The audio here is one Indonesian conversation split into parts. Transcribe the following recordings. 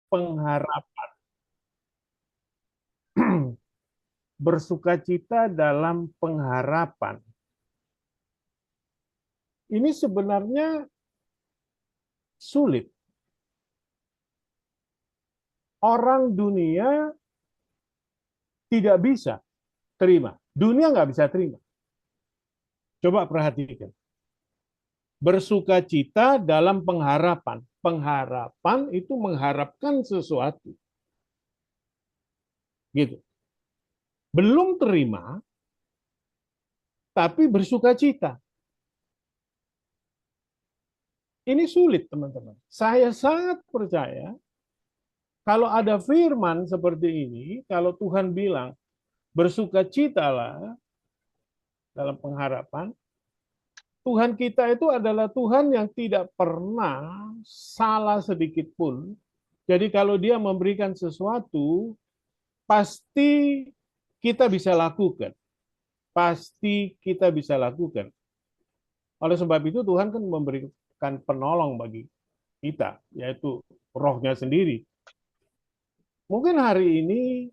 pengharapan. Bersukacita dalam pengharapan. Ini sebenarnya sulit. Orang dunia tidak bisa terima. Dunia nggak bisa terima. Coba perhatikan. Bersukacita dalam pengharapan. Pengharapan itu mengharapkan sesuatu. Gitu. Belum terima, tapi bersukacita. Ini sulit, teman-teman. Saya sangat percaya kalau ada firman seperti ini, kalau Tuhan bilang, bersukacitalah dalam pengharapan, Tuhan kita itu adalah Tuhan yang tidak pernah salah sedikit pun. Jadi kalau dia memberikan sesuatu, pasti kita bisa lakukan. Pasti kita bisa lakukan. Oleh sebab itu Tuhan kan memberikan penolong bagi kita, yaitu rohnya sendiri. Mungkin hari ini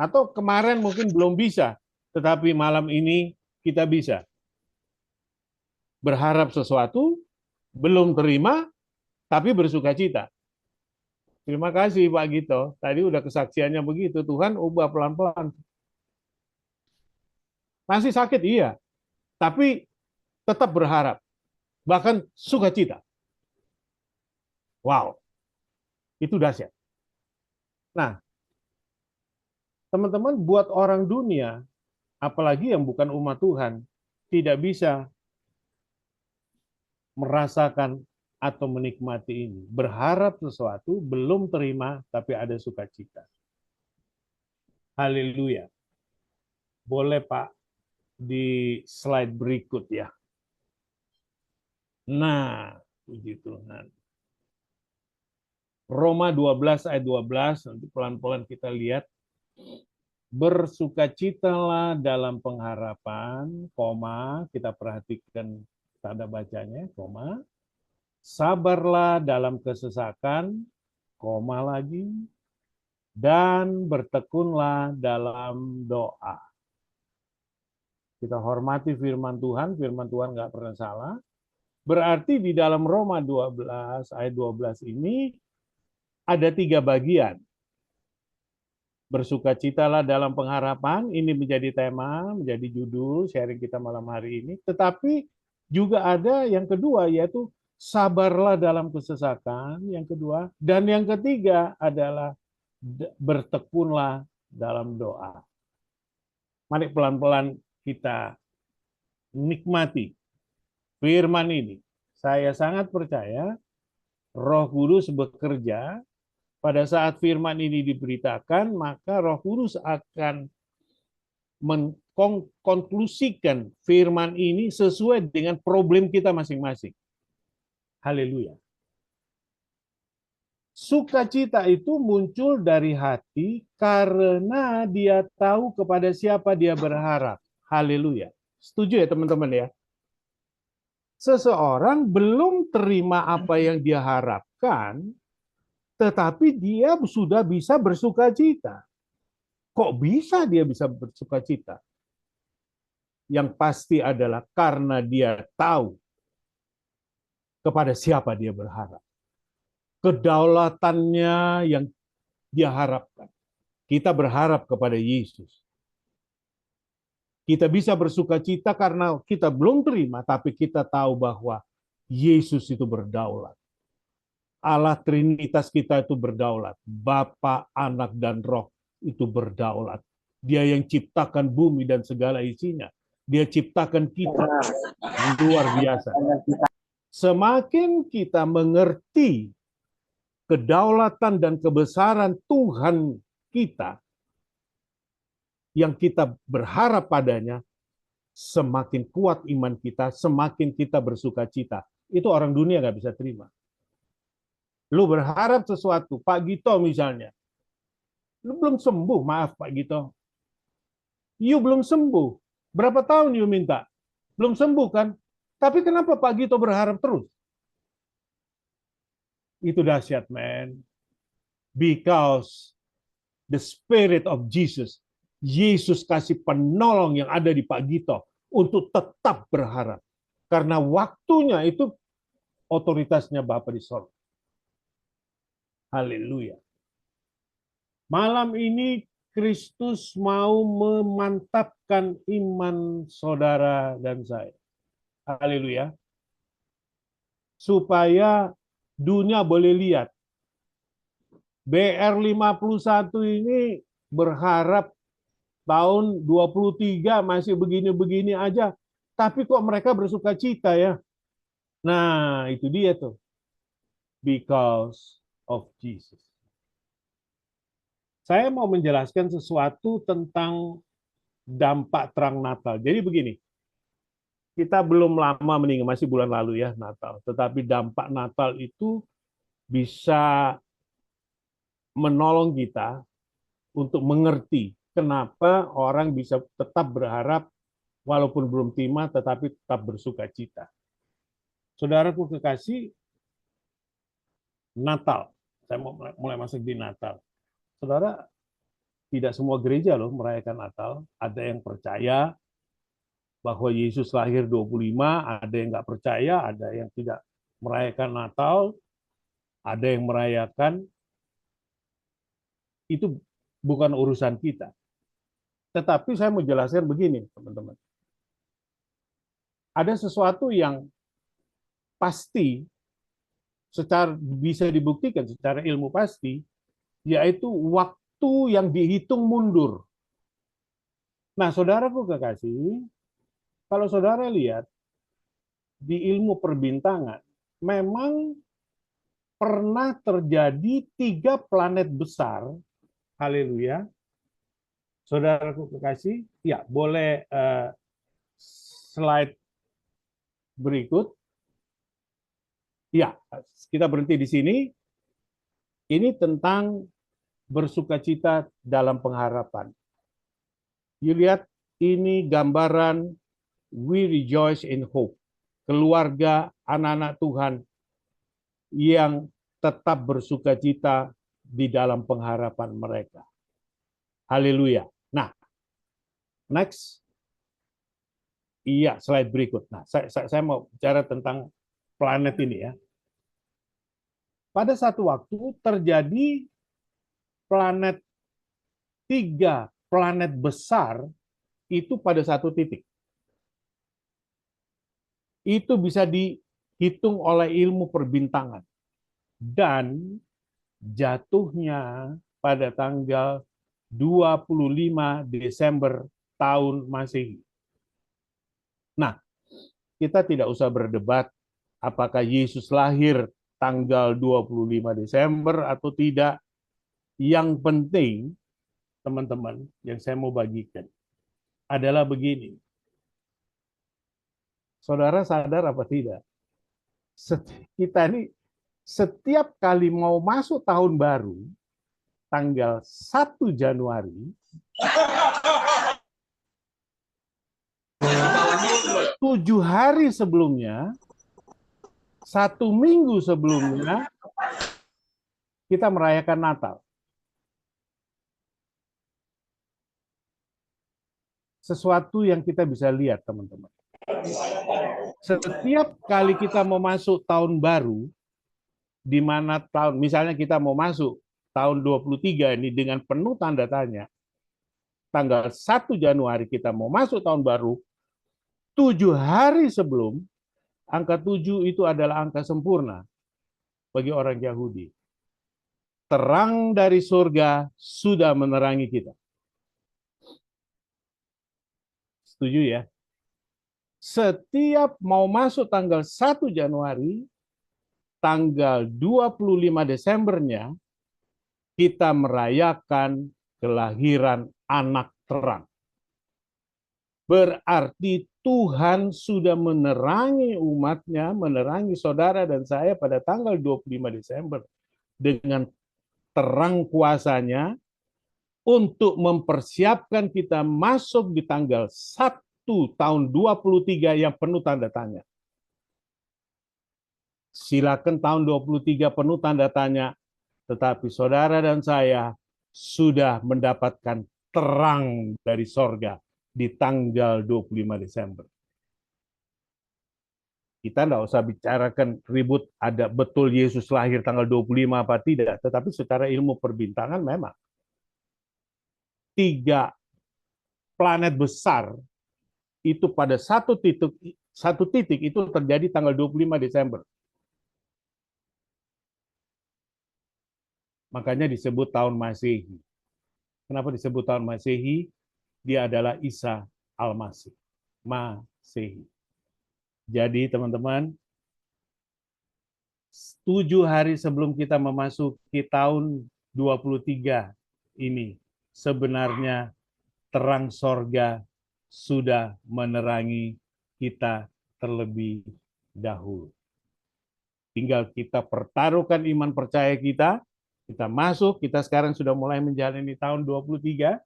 atau kemarin mungkin belum bisa, tetapi malam ini kita bisa. Berharap sesuatu, belum terima, tapi bersukacita. Terima kasih Pak Gito. Tadi udah kesaksiannya begitu. Tuhan ubah pelan-pelan. Masih sakit, iya. Tapi tetap berharap. Bahkan sukacita. Wow. Itu dahsyat. Nah, teman-teman, buat orang dunia, apalagi yang bukan umat Tuhan, tidak bisa merasakan atau menikmati ini. Berharap sesuatu, belum terima, tapi ada sukacita. Haleluya. Boleh Pak di slide berikut ya. Nah, puji Tuhan. Roma 12 ayat 12, nanti pelan-pelan kita lihat. Bersukacitalah dalam pengharapan, koma, kita perhatikan tanda bacanya, koma. Sabarlah dalam kesesakan, koma lagi, dan bertekunlah dalam doa. Kita hormati firman Tuhan nggak pernah salah. Berarti di dalam Roma 12 ayat 12 ini ada 3 bagian. Bersukacitalah dalam pengharapan, ini menjadi tema, menjadi judul sharing kita malam hari ini. Tetapi juga ada yang kedua, yaitu sabarlah dalam kesesakan, yang kedua. Dan yang ketiga adalah bertekunlah dalam doa. Mari pelan-pelan kita nikmati firman ini. Saya sangat percaya Roh Kudus bekerja. Pada saat firman ini diberitakan, maka Roh Kudus akan mengkonklusikan firman ini sesuai dengan problem kita masing-masing. Haleluya. Sukacita itu muncul dari hati karena dia tahu kepada siapa dia berharap. Haleluya. Setuju ya teman-teman ya? Seseorang belum terima apa yang dia harapkan, tetapi dia sudah bisa bersukacita. Kok bisa dia bisa bersukacita? Yang pasti adalah karena dia tahu kepada siapa dia berharap. Kedaulatannya yang dia harapkan. Kita berharap kepada Yesus. Kita bisa bersukacita karena kita belum terima, tapi kita tahu bahwa Yesus itu berdaulat. Allah Trinitas kita itu berdaulat. Bapa, Anak, dan Roh itu berdaulat. Dia yang ciptakan bumi dan segala isinya. Dia ciptakan kita. Luar biasa. Semakin kita mengerti kedaulatan dan kebesaran Tuhan kita, yang kita berharap padanya, semakin kuat iman kita, semakin kita bersukacita. Itu orang dunia nggak bisa terima. Lu berharap sesuatu, Pak Gito misalnya. Lu belum sembuh, maaf Pak Gito. You belum sembuh. Berapa tahun you minta? Belum sembuh kan? Tapi kenapa Pak Gito berharap terus? Itu dahsyat, men. Because the Spirit of Jesus, Yesus kasih penolong yang ada di Pak Gito untuk tetap berharap. Karena waktunya itu otoritasnya Bapa di sorga. Haleluya. Malam ini Kristus mau memantapkan iman saudara dan saya. Haleluya. Supaya dunia boleh lihat. BR51 ini berharap tahun 23 masih begini-begini aja. Tapi kok mereka bersuka cita ya? Nah, itu dia tuh. Because of Jesus. Saya mau menjelaskan sesuatu tentang dampak terang Natal. Jadi begini, kita belum lama meninggal, masih bulan lalu ya Natal. Tetapi dampak Natal itu bisa menolong kita untuk mengerti kenapa orang bisa tetap berharap walaupun belum tiba tetapi tetap bersuka cita. Saudaraku kekasih, Natal. Saya mau mulai masuk di Natal. Saudara, tidak semua gereja loh merayakan Natal. Ada yang percaya bahwa Yesus lahir 25, ada yang nggak percaya, ada yang tidak merayakan Natal, ada yang merayakan. Itu bukan urusan kita. Tetapi saya mau jelaskan begini, teman-teman. Ada sesuatu yang pasti, secara bisa dibuktikan secara ilmu pasti, yaitu waktu yang dihitung mundur. Nah, saudaraku kekasih, kalau saudara lihat di ilmu perbintangan, memang pernah terjadi 3 planet besar. Haleluya. Saudaraku kekasih, ya boleh slide berikut. Ya, kita berhenti di sini. Ini tentang bersukacita dalam pengharapan. You lihat, ini gambaran we rejoice in hope. Keluarga, anak-anak Tuhan yang tetap bersukacita di dalam pengharapan mereka. Haleluya. Nah, next. Iya, slide berikut. Nah, saya mau bicara tentang planet ini ya. Pada satu waktu terjadi planet 3 planet besar itu pada satu titik. Itu bisa dihitung oleh ilmu perbintangan. Dan jatuhnya pada tanggal 25 Desember tahun Masehi. Nah, kita tidak usah berdebat apakah Yesus lahir tanggal 25 Desember atau tidak. Yang penting, teman-teman, yang saya mau bagikan adalah begini. Saudara sadar apa tidak? Kita ini setiap kali mau masuk tahun baru, tanggal 1 Januari, 7 hari sebelumnya, 1 minggu sebelumnya, kita merayakan Natal. Sesuatu yang kita bisa lihat, teman-teman. Setiap kali kita mau masuk tahun baru, di mana tahun, misalnya kita mau masuk tahun 23 ini dengan penuh tanda tanya, tanggal 1 Januari kita mau masuk tahun baru, 7 hari sebelum, angka 7 itu adalah angka sempurna bagi orang Yahudi. Terang dari surga sudah menerangi kita. Setuju ya? Setiap mau masuk tanggal 1 Januari, tanggal 25 Desembernya, kita merayakan kelahiran anak terang. Berarti Tuhan sudah menerangi umatnya, menerangi saudara dan saya pada tanggal 25 Desember dengan terang kuasanya untuk mempersiapkan kita masuk di tanggal 1 tahun 23 yang penuh tanda tanya. Silakan tahun 23 penuh tanda tanya, tetapi saudara dan saya sudah mendapatkan terang dari sorga di tanggal 25 Desember. Kita nggak usah bicarakan ribut ada betul Yesus lahir tanggal 25 apa tidak, tetapi secara ilmu perbintangan memang 3 planet besar itu pada satu titik itu terjadi tanggal 25 Desember. Makanya disebut tahun Masehi. Kenapa disebut tahun Masehi? Dia adalah Isa Al-Masih. Masehi. Jadi teman-teman, 7 hari sebelum kita memasuki tahun 23 ini, sebenarnya terang sorga sudah menerangi kita terlebih dahulu. Tinggal kita pertaruhkan iman percaya kita masuk, kita sekarang sudah mulai menjalani tahun 23.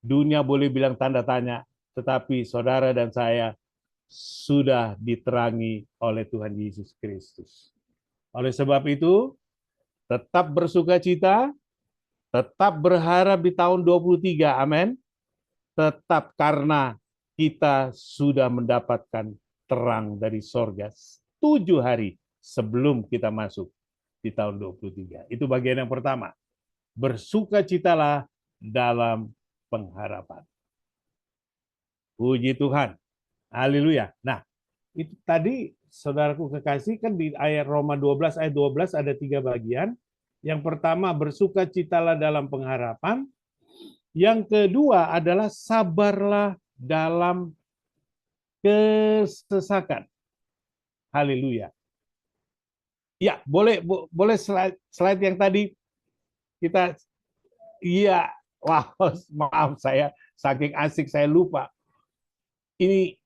Dunia boleh bilang tanda tanya, tetapi saudara dan saya sudah diterangi oleh Tuhan Yesus Kristus. Oleh sebab itu, tetap bersukacita, tetap berharap di tahun 23, amin. Tetap karena kita sudah mendapatkan terang dari sorga 7 hari sebelum kita masuk di tahun 23. Itu bagian yang pertama. Bersukacitalah dalam pengharapan. Puji Tuhan. Haleluya. Nah, itu tadi saudaraku kekasih kan di ayat Roma 12 ayat 12 ada 3 bagian. Yang pertama bersukacitalah dalam pengharapan. Yang kedua adalah sabarlah dalam kesesakan. Haleluya. Ya, boleh slide yang tadi kita iya, wah, maaf saya saking asik saya lupa. Ini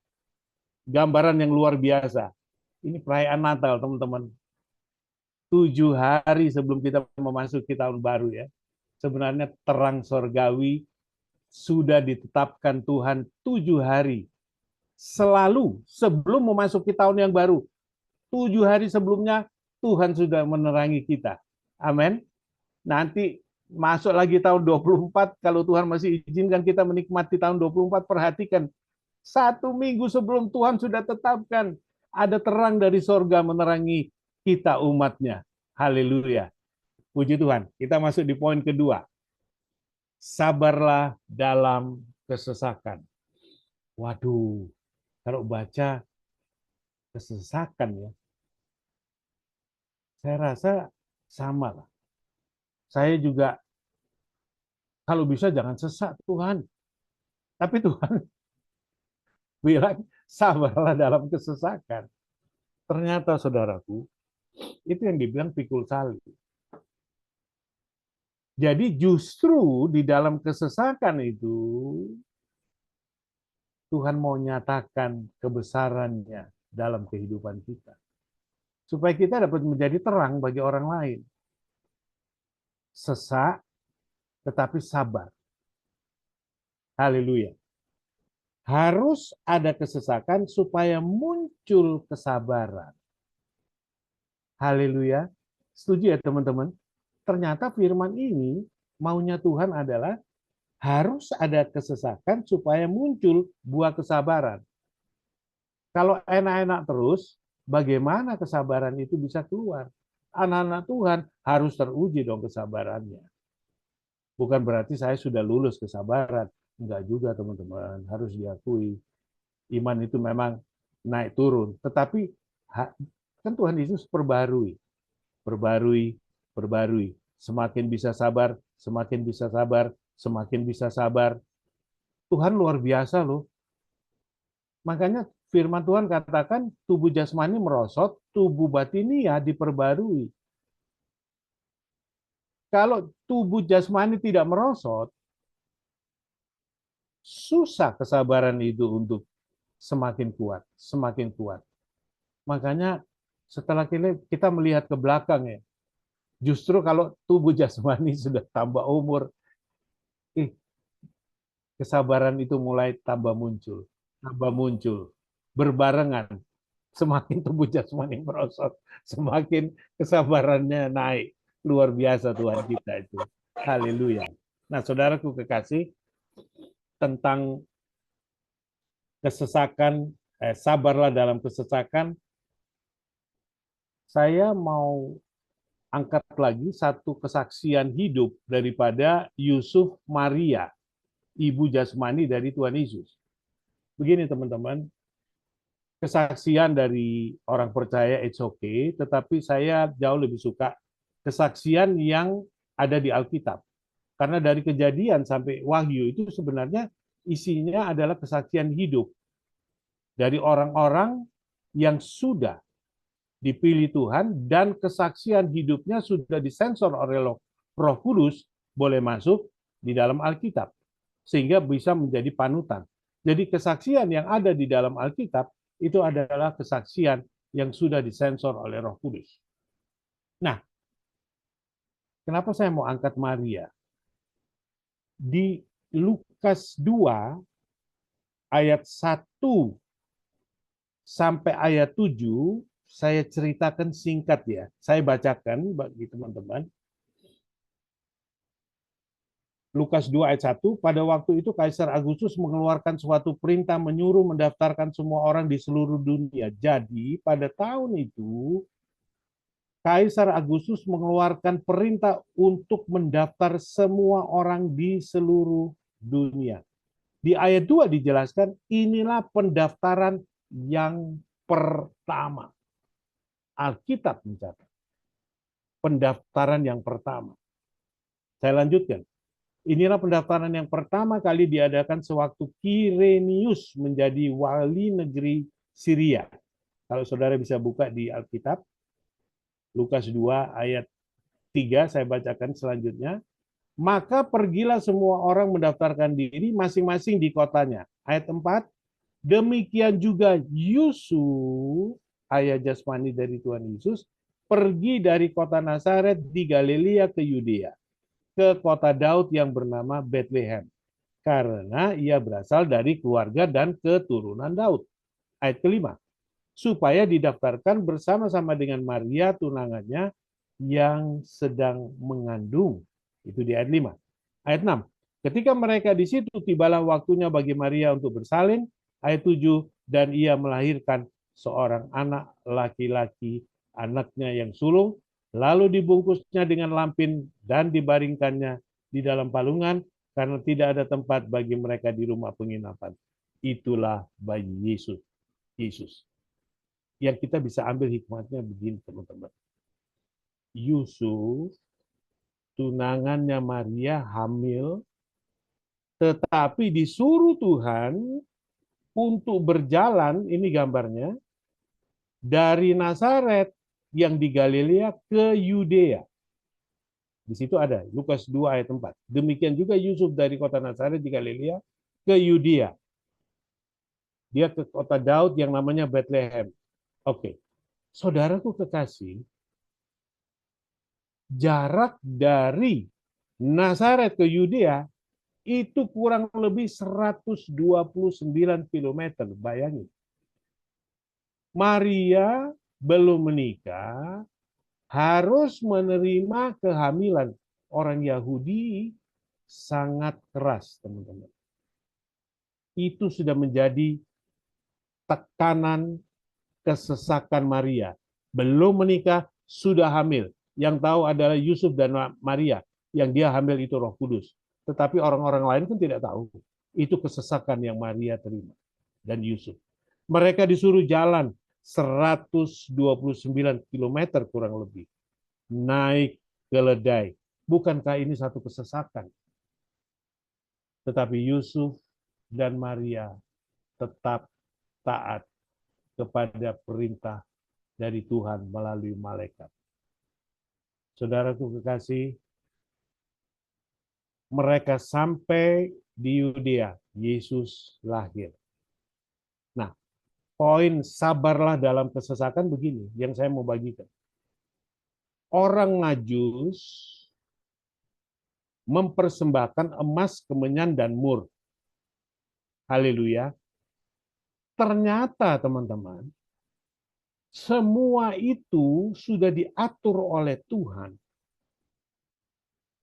gambaran yang luar biasa. Ini perayaan Natal, teman-teman. 7 hari sebelum kita memasuki tahun baru ya. Sebenarnya terang sorgawi sudah ditetapkan Tuhan 7 hari. Selalu sebelum memasuki tahun yang baru. 7 hari sebelumnya Tuhan sudah menerangi kita. Amin. Nanti masuk lagi tahun 24, kalau Tuhan masih izinkan kita menikmati tahun 24, perhatikan. 1 minggu sebelum Tuhan sudah tetapkan, ada terang dari sorga menerangi kita umatnya. Haleluya. Puji Tuhan. Kita masuk di poin kedua. Sabarlah dalam kesesakan. Waduh, kalau baca kesesakan ya, saya rasa sama lah. Saya juga kalau bisa jangan sesak Tuhan. Tapi Tuhan bilang sabarlah dalam kesesakan. Ternyata saudaraku, itu yang dibilang pikul salib. Jadi justru di dalam kesesakan itu Tuhan mau nyatakan kebesarannya dalam kehidupan kita. Supaya kita dapat menjadi terang bagi orang lain. Sesak, tetapi sabar. Haleluya. Harus ada kesesakan supaya muncul kesabaran. Haleluya. Setuju ya teman-teman? Ternyata firman ini maunya Tuhan adalah harus ada kesesakan supaya muncul buah kesabaran. Kalau enak-enak terus, bagaimana kesabaran itu bisa keluar? Anak-anak Tuhan harus teruji dong kesabarannya. Bukan berarti saya sudah lulus kesabaran. Enggak juga teman-teman, harus diakui. Iman itu memang naik turun. Tetapi kan Tuhan Yesus perbarui. Perbarui. Semakin bisa sabar, semakin bisa sabar, semakin bisa sabar. Tuhan luar biasa loh. Makanya firman Tuhan katakan tubuh jasmani merosot, tubuh batinia diperbarui. Kalau tubuh jasmani tidak merosot, susah kesabaran itu untuk semakin kuat, semakin kuat. Makanya setelah kita melihat ke belakang ya, justru kalau tubuh jasmani sudah tambah umur, kesabaran itu mulai tambah muncul, berbarengan. semakin tubuh jasmani merosot, semakin kesabarannya naik. Luar biasa Tuhan kita itu. Haleluya. Nah, saudaraku kekasih, tentang kesesakan, sabarlah dalam kesesakan, saya mau angkat lagi satu kesaksian hidup daripada Yusuf Maria, ibu jasmani dari Tuhan Yesus. Begini teman-teman, kesaksian dari orang percaya it's okay, tetapi saya jauh lebih suka kesaksian yang ada di Alkitab. Karena dari Kejadian sampai Wahyu itu sebenarnya isinya adalah kesaksian hidup dari orang-orang yang sudah dipilih Tuhan dan kesaksian hidupnya sudah disensor oleh Roh Kudus boleh masuk di dalam Alkitab sehingga bisa menjadi panutan. Jadi kesaksian yang ada di dalam Alkitab itu adalah kesaksian yang sudah disensor oleh Roh Kudus. Nah, kenapa saya mau angkat Maria? Di Lukas 2 ayat 1 sampai ayat 7 saya ceritakan singkat ya. Saya bacakan bagi teman-teman. Lukas 2 ayat 1, pada waktu itu Kaisar Agustus mengeluarkan suatu perintah menyuruh mendaftarkan semua orang di seluruh dunia. Jadi pada tahun itu Kaisar Agustus mengeluarkan perintah untuk mendaftar semua orang di seluruh dunia. Di ayat 2 dijelaskan, inilah pendaftaran yang pertama. Alkitab mencatat. Pendaftaran yang pertama. Saya lanjutkan. Inilah pendaftaran yang pertama kali diadakan sewaktu Kirenius menjadi wali negeri Syria. Kalau saudara bisa buka di Alkitab, Lukas 2 ayat 3, saya bacakan selanjutnya. Maka pergilah semua orang mendaftarkan diri masing-masing di kotanya. Ayat 4, demikian juga Yusuf, ayah jasmani dari Tuhan Yesus, pergi dari kota Nazaret di Galilea ke Yudea, ke kota Daud yang bernama Bethlehem, karena ia berasal dari keluarga dan keturunan Daud. Ayat kelima, supaya didaftarkan bersama-sama dengan Maria tunangannya yang sedang mengandung. Itu di ayat 5. Ayat 6, ketika mereka di situ, tibalah waktunya bagi Maria untuk bersalin. Ayat 7, dan ia melahirkan seorang anak laki-laki, anaknya yang sulung, lalu dibungkusnya dengan lampin dan dibaringkannya di dalam palungan karena tidak ada tempat bagi mereka di rumah penginapan. Itulah bayi Yesus. Yesus. Yang kita bisa ambil hikmatnya begini teman-teman. Yusuf, tunangannya Maria hamil, tetapi disuruh Tuhan untuk berjalan, ini gambarnya, dari Nazaret yang di Galilea ke Yudea. Di situ ada Lukas 2 ayat 4. Demikian juga Yusuf dari kota Nazaret di Galilea ke Yudea. Dia ke kota Daud yang namanya Bethlehem. Oke. Saudaraku kekasih, jarak dari Nazaret ke Yudea itu kurang lebih 129 km. Bayangin. Maria belum menikah, harus menerima kehamilan. Orang Yahudi sangat keras, teman-teman. Itu sudah menjadi tekanan kesesakan Maria. Belum menikah, sudah hamil. Yang tahu adalah Yusuf dan Maria. Yang dia hamil itu Roh Kudus. Tetapi orang-orang lain pun tidak tahu. Itu kesesakan yang Maria terima. Dan Yusuf. Mereka disuruh jalan 129 km kurang lebih. Naik keledai. Bukankah ini satu kesesakan? Tetapi Yusuf dan Maria tetap taat kepada perintah dari Tuhan melalui malaikat. Saudaraku kekasih, mereka sampai di Yudea, Yesus lahir. Nah, poin sabarlah dalam kesesakan begini, yang saya mau bagikan. Orang Majus mempersembahkan emas, kemenyan, dan mur. Haleluya. Ternyata teman-teman, Semua itu sudah diatur oleh Tuhan.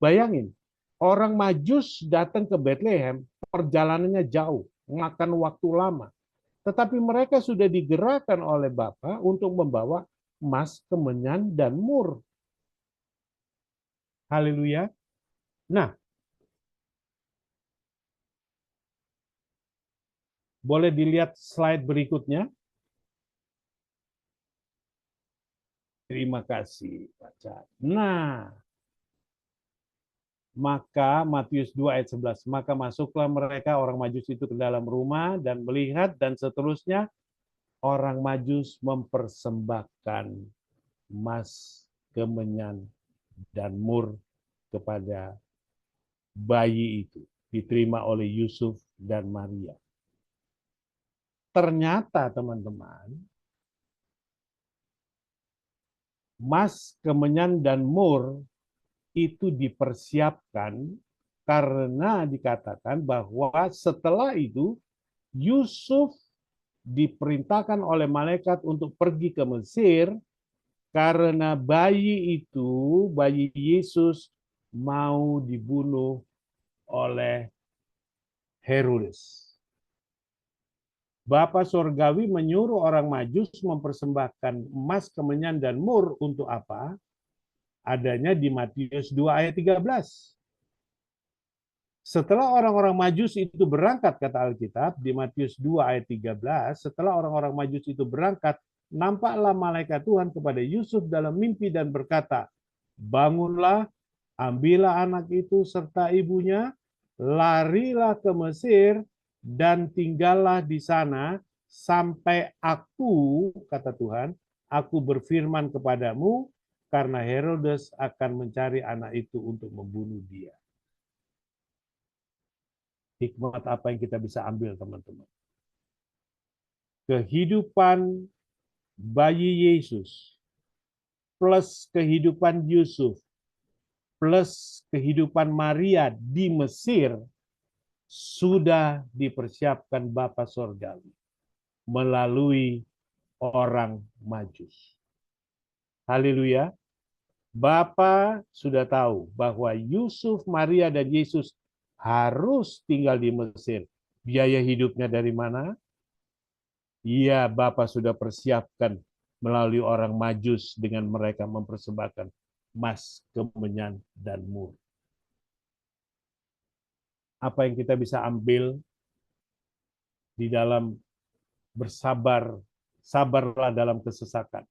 Bayangin, orang Majus datang ke Bethlehem, perjalanannya jauh, makan waktu lama. Tetapi mereka sudah digerakkan oleh Bapa untuk membawa emas, kemenyan, dan mur. Haleluya. Nah, boleh dilihat slide berikutnya. Terima kasih, baca. Nah, maka Matius 2 ayat 11, maka masuklah mereka orang Majus itu ke dalam rumah dan melihat, dan seterusnya orang Majus mempersembahkan emas, kemenyan, dan mur kepada bayi itu, diterima oleh Yusuf dan Maria. Ternyata teman-teman, emas, kemenyan, dan mur itu dipersiapkan karena dikatakan bahwa setelah itu Yusuf diperintahkan oleh malaikat untuk pergi ke Mesir karena bayi itu, bayi Yesus, mau dibunuh oleh Herodes. Bapa Surgawi menyuruh orang Majus mempersembahkan emas, kemenyan, dan mur untuk apa? Adanya di Matius 2 ayat 13. Setelah orang-orang Majus itu berangkat, kata Alkitab, di Matius 2 ayat 13, setelah orang-orang Majus itu berangkat, nampaklah malaikat Tuhan kepada Yusuf dalam mimpi dan berkata, bangunlah, ambillah anak itu serta ibunya, larilah ke Mesir, dan tinggallah di sana, sampai aku, kata Tuhan, aku berfirman kepadamu, karena Herodes akan mencari anak itu untuk membunuh dia. Hikmat apa yang kita bisa ambil, teman-teman? Kehidupan bayi Yesus plus kehidupan Yusuf plus kehidupan Maria di Mesir sudah dipersiapkan Bapa Surgawi melalui orang Majus. Haleluya. Bapa sudah tahu bahwa Yusuf, Maria, dan Yesus harus tinggal di Mesir. Biaya hidupnya dari mana? Iya, Bapak sudah persiapkan melalui orang Majus dengan mereka mempersembahkan emas, kemenyan, dan mur. Apa yang kita bisa ambil di dalam bersabar, sabarlah dalam kesesakan.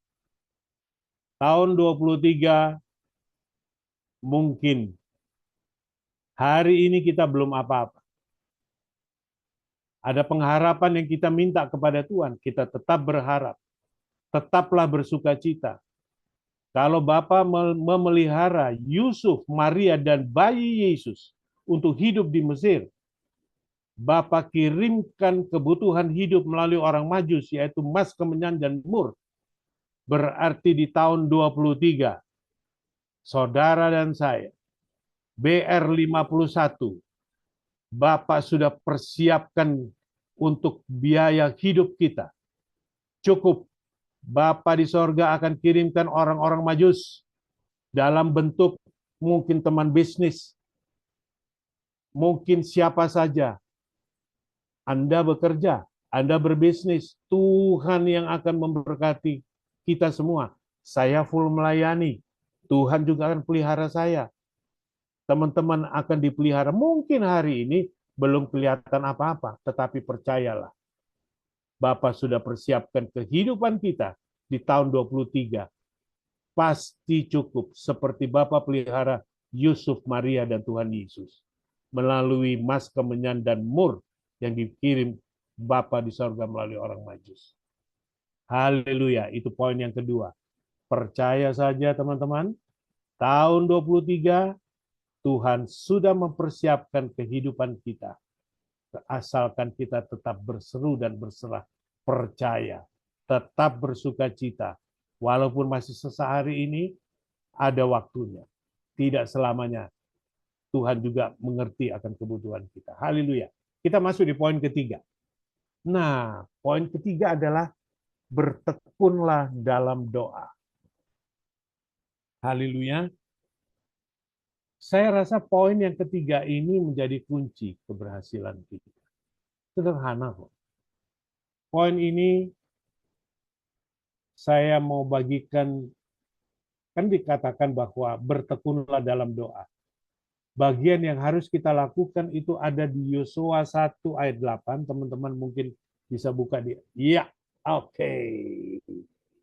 Tahun 23 mungkin hari ini kita belum apa-apa. Ada pengharapan yang kita minta kepada Tuhan, kita tetap berharap. Tetaplah bersukacita. Kalau Bapa memelihara Yusuf, Maria, dan bayi Yesus untuk hidup di Mesir, Bapa kirimkan kebutuhan hidup melalui orang Majus, yaitu emas, kemenyan, dan mur. Berarti di tahun 23, saudara dan saya, BR51, Bapak sudah persiapkan untuk biaya hidup kita. Cukup. Bapa di sorga akan kirimkan orang-orang Majus dalam bentuk mungkin teman bisnis, mungkin siapa saja. Anda bekerja, Anda berbisnis, Tuhan yang akan memberkati kita semua. Saya full melayani, Tuhan juga akan pelihara saya. Teman-teman akan dipelihara. Mungkin hari ini belum kelihatan apa-apa, tetapi percayalah. Bapak sudah persiapkan kehidupan kita di tahun 23. Pasti cukup seperti Bapak pelihara Yusuf, Maria, dan Tuhan Yesus. Melalui emas, kemenyan, dan mur yang dikirim Bapa di sorga melalui orang Majus. Haleluya, itu poin yang kedua. Percaya saja teman-teman, tahun 23 Tuhan sudah mempersiapkan kehidupan kita. Asalkan kita tetap berseru dan berserah, percaya, tetap bersukacita. Walaupun masih sesehari ini, ada waktunya. Tidak selamanya. Tuhan juga mengerti akan kebutuhan kita. Haleluya. Kita masuk di poin ketiga. Nah, poin ketiga adalah bertekunlah dalam doa. Haleluya. Saya rasa poin yang ketiga ini menjadi kunci keberhasilan kita. Sederhana kok. Poin ini saya mau bagikan, kan dikatakan bahwa bertekunlah dalam doa. Bagian yang harus kita lakukan itu ada di Yosua 1 ayat 8. Teman-teman mungkin bisa buka dia. Iya, oke.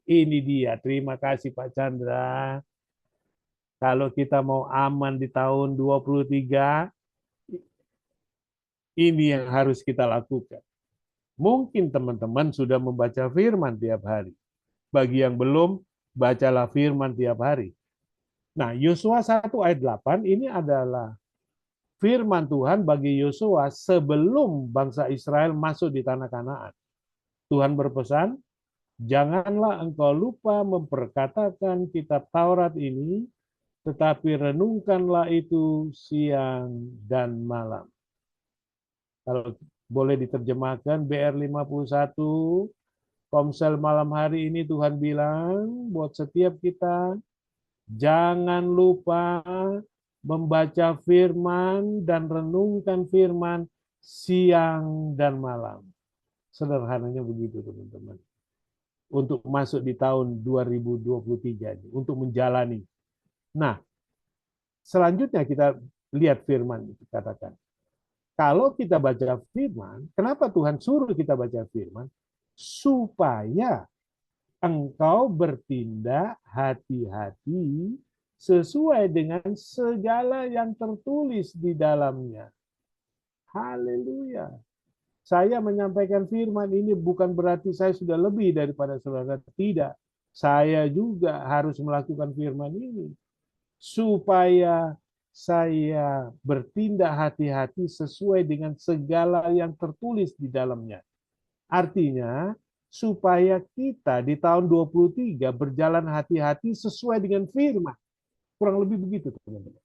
Ini dia. Terima kasih Pak Chandra. Kalau kita mau aman di tahun 23, ini yang harus kita lakukan. Mungkin teman-teman sudah membaca firman tiap hari. Bagi yang belum, bacalah firman tiap hari. Nah, Yosua 1 ayat 8 ini adalah firman Tuhan bagi Yosua sebelum bangsa Israel masuk di tanah Kanaan. Tuhan berpesan, janganlah engkau lupa memperkatakan kitab Taurat ini, tetapi renungkanlah itu siang dan malam. Kalau boleh diterjemahkan BR 51, Komsel malam hari ini Tuhan bilang buat setiap kita, jangan lupa membaca firman dan renungkan firman siang dan malam. Sederhananya begitu teman-teman. Untuk masuk di tahun 2023 ini, untuk menjalani. Nah, selanjutnya kita lihat firman itu katakan. Kalau kita baca firman, kenapa Tuhan suruh kita baca firman? Supaya engkau bertindak hati-hati sesuai dengan segala yang tertulis di dalamnya. Haleluya. Saya menyampaikan firman ini bukan berarti saya sudah lebih daripada saudara. Tidak. Saya juga harus melakukan firman ini. Supaya saya bertindak hati-hati sesuai dengan segala yang tertulis di dalamnya. Artinya, supaya kita di tahun 23 berjalan hati-hati sesuai dengan firman. Kurang lebih begitu, teman-teman.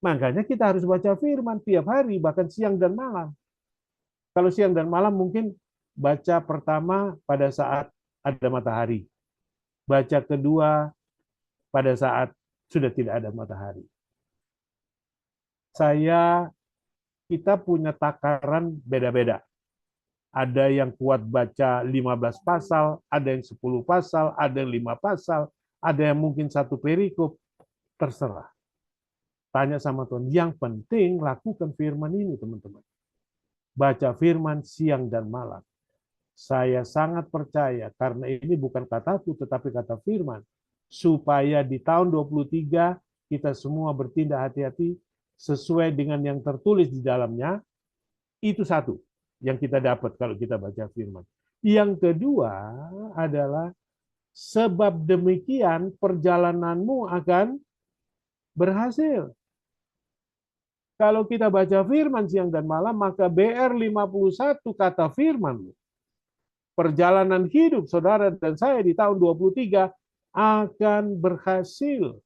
Makanya kita harus baca firman tiap hari, bahkan siang dan malam. Kalau siang dan malam mungkin baca pertama pada saat ada matahari. Baca kedua pada saat sudah tidak ada matahari. Kita punya takaran beda-beda. Ada yang kuat baca 15 pasal, ada yang 10 pasal, ada yang 5 pasal, ada yang mungkin satu perikop. Terserah. Tanya sama Tuhan. Yang penting lakukan firman ini, teman-teman. Baca firman siang dan malam. Saya sangat percaya, karena ini bukan kataku, tetapi kata firman. Supaya di tahun 23, kita semua bertindak hati-hati sesuai dengan yang tertulis di dalamnya. Itu satu yang kita dapat kalau kita baca firman. Yang kedua adalah, sebab demikian perjalananmu akan berhasil. Kalau kita baca firman siang dan malam, maka BR 51 kata firman, perjalanan hidup saudara dan saya di tahun 23 akan berhasil.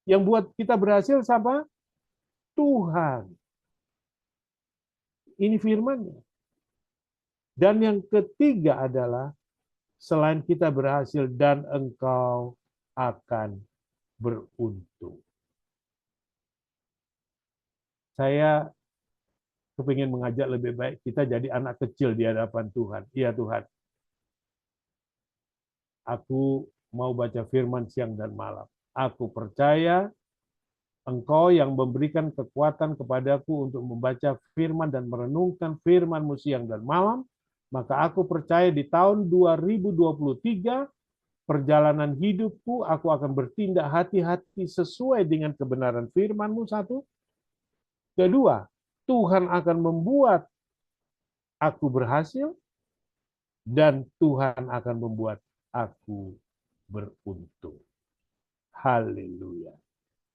Yang buat kita berhasil siapa? Tuhan. Ini firman-Nya. Dan yang ketiga adalah, selain kita berhasil dan engkau akan beruntung. Saya kepingin mengajak lebih baik kita jadi anak kecil di hadapan Tuhan. Iya Tuhan, aku mau baca firman siang dan malam. Aku percaya Engkau yang memberikan kekuatan kepadaku untuk membaca firman dan merenungkan firman-Mu siang dan malam, maka aku percaya di tahun 2023, perjalanan hidupku, aku akan bertindak hati-hati sesuai dengan kebenaran firman-Mu, satu. Kedua, Tuhan akan membuat aku berhasil, dan Tuhan akan membuat aku beruntung. Haleluya.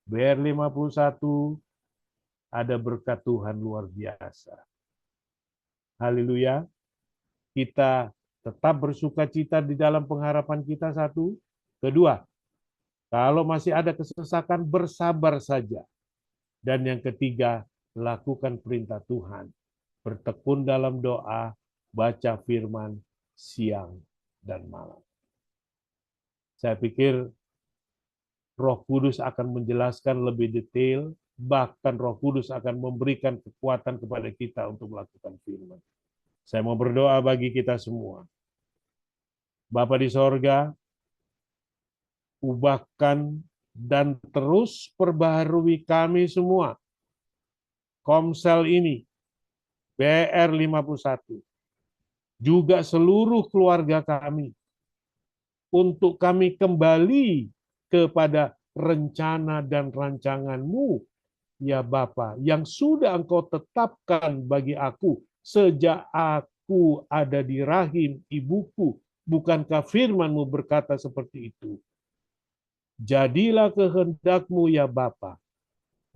BR 51, ada berkat Tuhan luar biasa. Haleluya. Kita tetap bersuka cita di dalam pengharapan kita, satu. Kedua, kalau masih ada kesesakan, bersabar saja. Dan yang ketiga, lakukan perintah Tuhan. Bertekun dalam doa, baca firman siang, dan malam. Saya pikir Roh Kudus akan menjelaskan lebih detail, bahkan Roh Kudus akan memberikan kekuatan kepada kita untuk melakukan firman. Saya mau berdoa bagi kita semua. Bapa di sorga, ubahkan dan terus perbaharui kami semua. Komsel ini, BR51, juga seluruh keluarga kami, untuk kami kembali kepada rencana dan rancangan-Mu, ya Bapa, yang sudah Engkau tetapkan bagi aku sejak aku ada di rahim ibuku. Bukankah firman-Mu berkata seperti itu? Jadilah kehendak-Mu ya Bapa,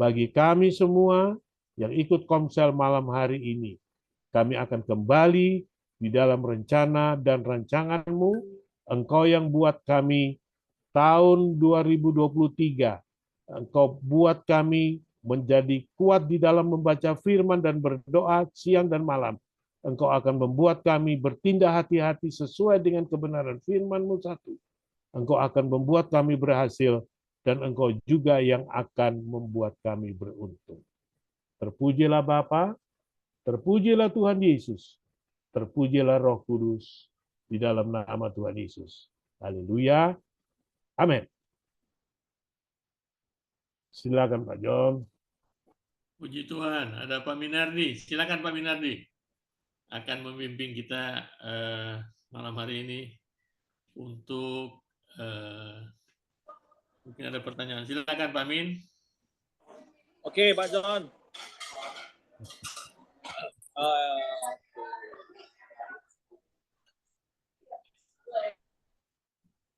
bagi kami semua yang ikut komsel malam hari ini. Kami akan kembali di dalam rencana dan rancangan-Mu. Engkau yang buat kami tahun 2023. Engkau buat kami menjadi kuat di dalam membaca firman dan berdoa siang dan malam. Engkau akan membuat kami bertindak hati-hati sesuai dengan kebenaran firman-Mu satu. Engkau akan membuat kami berhasil, dan Engkau juga yang akan membuat kami beruntung. Terpujilah Bapa, terpujilah Tuhan Yesus, terpujilah Roh Kudus di dalam nama Tuhan Yesus. Haleluya. Amin. Silakan Pak John. Puji Tuhan, ada Pak Minardi. Silakan Pak Minardi. Akan memimpin kita malam hari ini untuk mungkin ada pertanyaan. Silakan Pak Min. Oke, Pak John.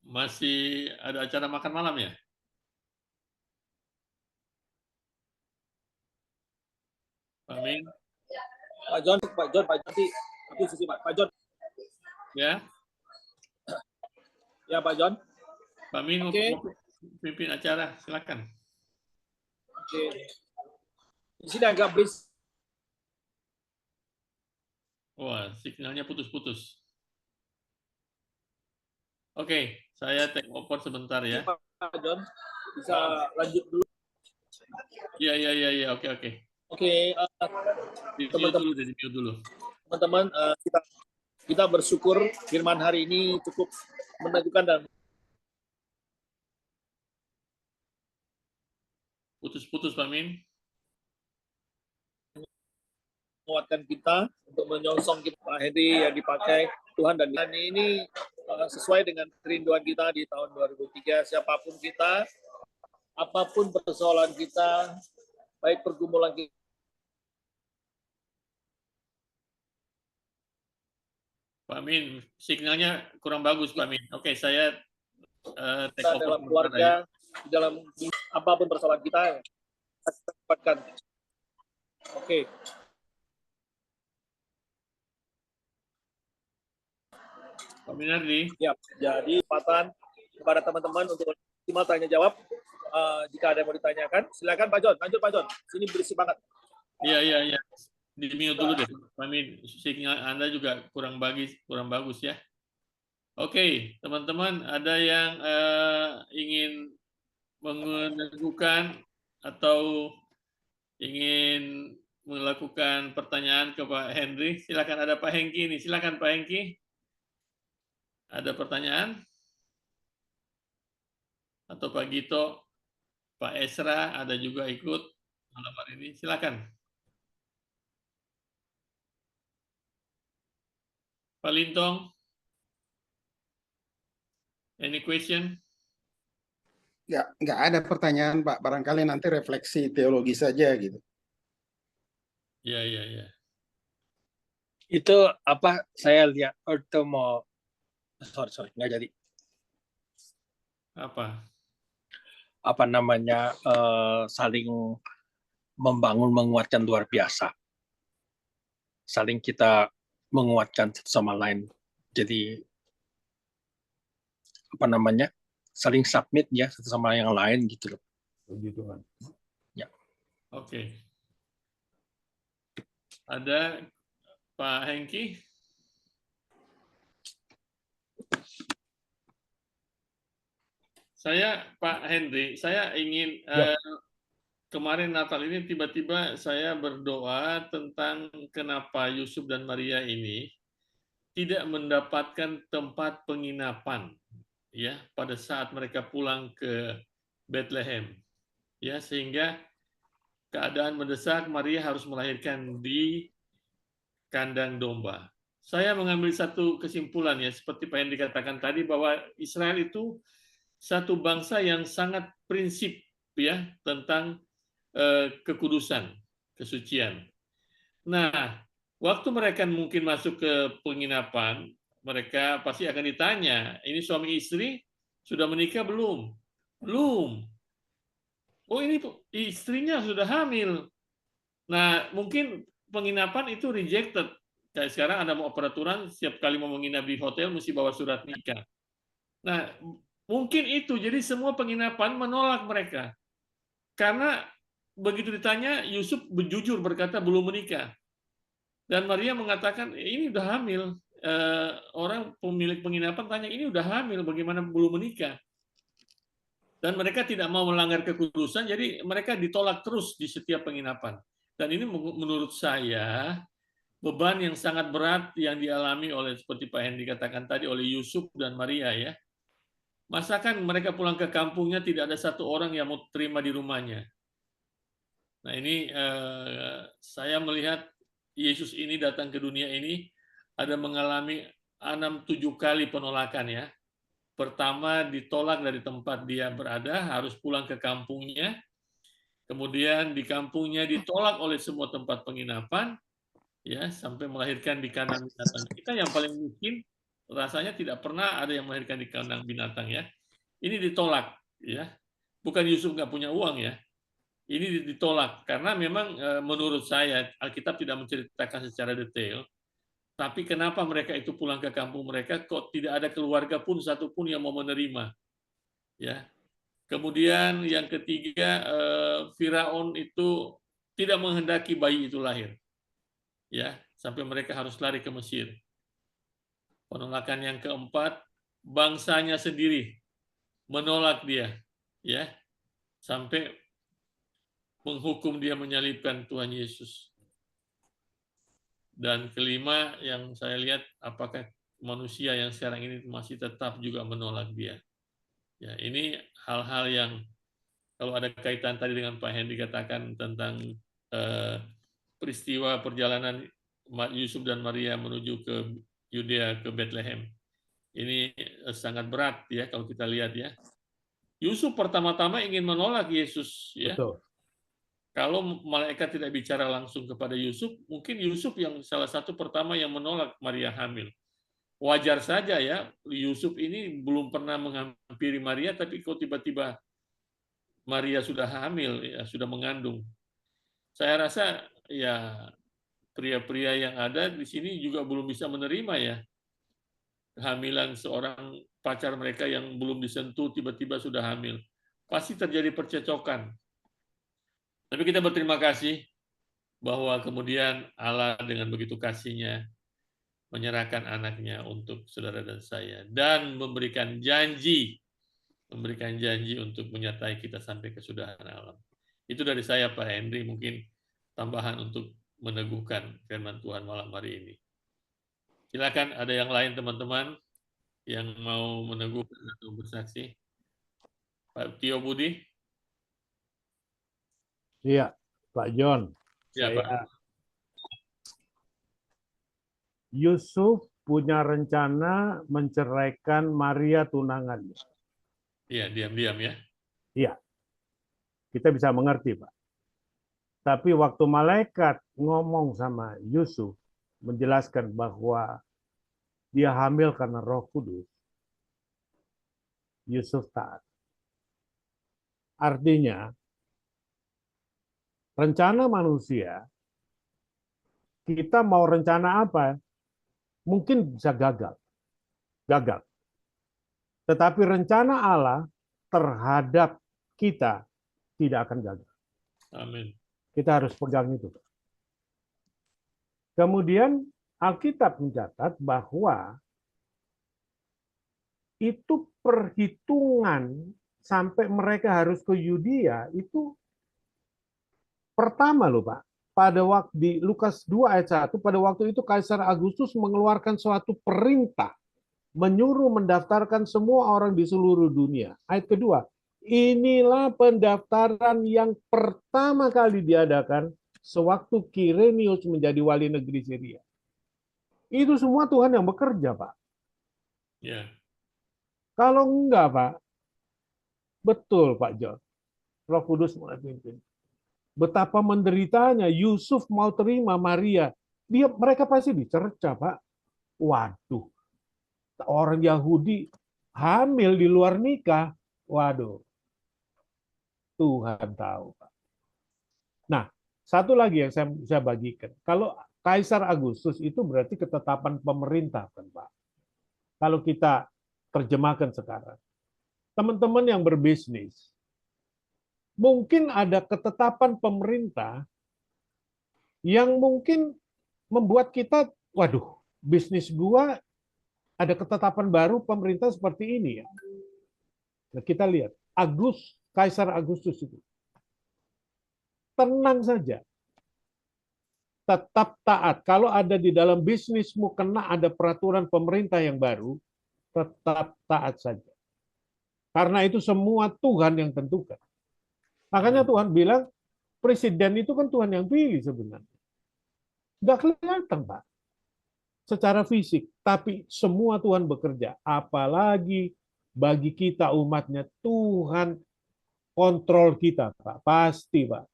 Masih ada acara makan malam ya? Pak Min. Pak John, aku sisi Pak John. Ya. Ya, Pak John. Pak Min Oke. untuk pimpin acara, silakan. Oke. Di sini agak berisik. Wah, sinyalnya putus-putus. Oke, saya take over sebentar ya. Pak John, bisa lanjut dulu. Iya, oke. Oke, teman-teman, kita bersyukur firman hari ini cukup meneguhkan dan putus-putus Pak Min. menguatkan kita untuk menyongsong kita Pak Henry yang dipakai Tuhan, dan ini sesuai dengan kerinduan kita di tahun 2003. Siapapun kita, apapun persoalan kita, baik pergumulan kita, Pak Min, signalnya kurang bagus Pak Min. Oke, saya take over dalam keluarga, di dalam apapun persoalan kita, kita dapatkan. Oke. Pak Minardi. Ya, jadi kesempatan kepada teman-teman untuk maksimal tanya jawab. Jika ada yang mau ditanyakan, silakan Pak John. Lanjut Pak John. Sini berisik banget. Iya. Di mute dulu deh. Pak Min, signal Anda juga kurang bagus ya. Oke, teman-teman, ada yang ingin meneguhkan atau ingin melakukan pertanyaan ke Pak Henry? Silakan, ada Pak Hengki ini. Silakan Pak Hengki. Ada pertanyaan? Atau Pak Gito, Pak Esra ada juga ikut malam hari ini. Silakan. Pak Lintong, any question? Nggak ada pertanyaan, Pak. Barangkali nanti refleksi teologi saja gitu. Iya. Itu apa saya lihat itu mau sorry nggak jadi. Apa namanya saling membangun, menguatkan luar biasa. Saling kita menguatkan satu sama lain. Jadi apa namanya? Saling submit ya satu sama yang lain gitu loh. Puji Tuhan. Ya. Oke. Ada Pak Hengki? Saya Pak Henry, saya ingin Ya. kemarin Natal ini tiba-tiba saya berdoa tentang kenapa Yusuf dan Maria ini tidak mendapatkan tempat penginapan ya pada saat mereka pulang ke Bethlehem ya, sehingga keadaan mendesak Maria harus melahirkan di kandang domba. Saya mengambil satu kesimpulan ya, seperti Pak yang dikatakan tadi, bahwa Israel itu satu bangsa yang sangat prinsip ya tentang kekudusan, kesucian. Nah, waktu mereka mungkin masuk ke penginapan, mereka pasti akan ditanya, ini suami istri sudah menikah belum? Belum. Oh, ini istrinya sudah hamil. Nah, mungkin penginapan itu rejected. Kayak sekarang ada mau peraturan, setiap kali mau menginap di hotel mesti bawa surat nikah. Nah, mungkin itu. Jadi semua penginapan menolak mereka. Karena begitu ditanya, Yusuf jujur berkata belum menikah. Dan Maria mengatakan, ini udah hamil. Orang pemilik penginapan tanya, ini udah hamil, bagaimana belum menikah? Dan mereka tidak mau melanggar kekudusan, jadi mereka ditolak terus di setiap penginapan. Dan ini menurut saya beban yang sangat berat yang dialami oleh, seperti Pak Hendy katakan tadi, oleh Yusuf dan Maria ya. Masakan mereka pulang ke kampungnya tidak ada satu orang yang mau terima di rumahnya. Nah ini saya melihat Yesus ini datang ke dunia ini ada mengalami 6-7 kali penolakan ya. Pertama ditolak dari tempat dia berada, harus pulang ke kampungnya. Kemudian di kampungnya ditolak oleh semua tempat penginapan, ya sampai melahirkan di kandang binatang. Kita yang paling miskin rasanya tidak pernah ada yang melahirkan di kandang binatang ya. Ini ditolak ya. Bukan Yusuf nggak punya uang ya. Ini ditolak karena memang menurut saya Alkitab tidak menceritakan secara detail. Tapi kenapa mereka itu pulang ke kampung mereka kok tidak ada keluarga pun satupun yang mau menerima, ya. Kemudian yang ketiga, Firaun itu tidak menghendaki bayi itu lahir, ya, sampai mereka harus lari ke Mesir. Penolakan yang keempat, bangsanya sendiri menolak dia, ya, sampai menghukum dia menyalibkan Tuhan Yesus. Dan kelima yang saya lihat, apakah manusia yang sekarang ini masih tetap juga menolak dia. Ya, ini hal-hal yang kalau ada kaitan tadi dengan Pak Hendy katakan tentang peristiwa perjalanan Yusuf dan Maria menuju ke Yudea, ke Bethlehem. Ini sangat berat ya kalau kita lihat ya. Yusuf pertama-tama ingin menolak Yesus ya. Betul. Kalau malaikat tidak bicara langsung kepada Yusuf, mungkin Yusuf yang salah satu pertama yang menolak Maria hamil. Wajar saja ya, Yusuf ini belum pernah menghampiri Maria, tapi kok tiba-tiba Maria sudah hamil, ya, sudah mengandung. Saya rasa ya pria-pria yang ada di sini juga belum bisa menerima ya kehamilan seorang pacar mereka yang belum disentuh tiba-tiba sudah hamil. Pasti terjadi percecokan. Tapi kita berterima kasih bahwa kemudian Allah dengan begitu kasihnya menyerahkan anaknya untuk saudara dan saya dan memberikan janji untuk menyertai kita sampai kesudahan alam. Itu dari saya Pak Henry, mungkin tambahan untuk meneguhkan firman Tuhan malam hari ini. Silakan ada yang lain teman-teman yang mau meneguhkan atau bersaksi. Pak Tio Budi. Iya, Pak John. Ya, Pak. Yusuf punya rencana menceraikan Maria tunangannya. Iya, diam-diam ya. Iya, kita bisa mengerti, Pak. Tapi waktu malaikat ngomong sama Yusuf, menjelaskan bahwa dia hamil karena Roh Kudus, Yusuf taat. Artinya, rencana manusia, kita mau rencana apa, mungkin bisa gagal. Tetapi rencana Allah terhadap kita tidak akan gagal. Amin. Kita harus pegang itu. Kemudian Alkitab mencatat bahwa itu perhitungan sampai mereka harus ke Yudea itu pertama loh Pak. Pada waktu di Lukas 2 ayat 1, pada waktu itu Kaisar Agustus mengeluarkan suatu perintah menyuruh mendaftarkan semua orang di seluruh dunia. Ayat kedua, inilah pendaftaran yang pertama kali diadakan sewaktu Kirenius menjadi wali negeri Syria. Itu semua Tuhan yang bekerja, Pak. Ya. Kalau enggak, Pak, betul Pak John, Roh Kudus mulai pimpin. Betapa menderitanya Yusuf mau terima Maria. Mereka pasti dicerca, Pak. Waduh, orang Yahudi hamil di luar nikah. Waduh, Tuhan tahu, Pak. Nah, satu lagi yang saya bagikan. Kalau Kaisar Agustus itu berarti ketetapan pemerintah, kan, Pak. Kalau kita terjemahkan sekarang. Teman-teman yang berbisnis, mungkin ada ketetapan pemerintah yang mungkin membuat kita, waduh, bisnis gua ada ketetapan baru pemerintah seperti ini ya. Nah, kita lihat, Kaisar Agustus itu. Tenang saja. Tetap taat. Kalau ada di dalam bisnismu kena ada peraturan pemerintah yang baru, tetap taat saja. Karena itu semua Tuhan yang tentukan. Makanya Tuhan bilang, presiden itu kan Tuhan yang pilih sebenarnya. Nggak kelihatan, Pak. Secara fisik. Tapi semua Tuhan bekerja. Apalagi bagi kita umatnya, Tuhan kontrol kita, Pak. Pasti, Pak.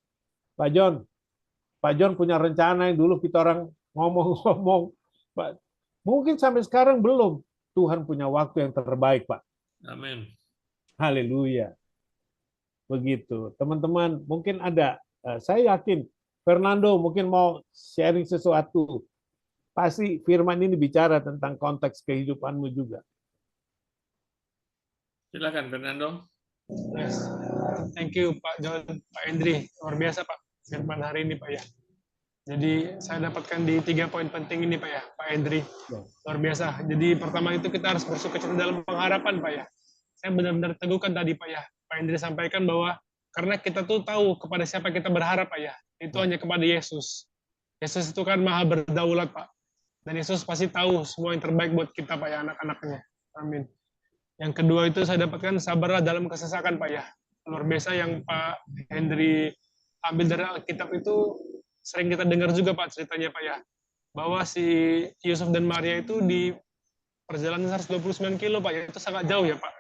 Pak John punya rencana yang dulu kita orang ngomong-ngomong. Pak, mungkin sampai sekarang belum. Tuhan punya waktu yang terbaik, Pak. Amin. Haleluya. Begitu. Teman-teman, mungkin ada, saya yakin, Fernando mungkin mau sharing sesuatu. Pasti firman ini bicara tentang konteks kehidupanmu juga. Silakan Fernando. Yes. Thank you Pak John, Pak Hendri. Luar biasa Pak firman hari ini Pak ya. Jadi saya dapatkan di 3 poin penting ini Pak ya, Pak Hendri. Luar biasa. Jadi pertama itu kita harus bersukacita dalam pengharapan Pak ya. Saya benar-benar teguhkan tadi Pak ya. Pak Hendri sampaikan bahwa karena kita tuh tahu kepada siapa kita berharap Pak ya. Itu hanya kepada Yesus. Yesus itu kan maha berdaulat Pak. Dan Yesus pasti tahu semua yang terbaik buat kita Pak ya, anak-anaknya. Amin. Yang kedua itu saya dapatkan sabarlah dalam kesesakan Pak ya. Luar biasa yang Pak Hendri ambil dari Alkitab itu sering kita dengar juga Pak ceritanya Pak ya. Bahwa si Yusuf dan Maria itu di perjalanan 129 kilo Pak ya. Itu sangat jauh ya Pak.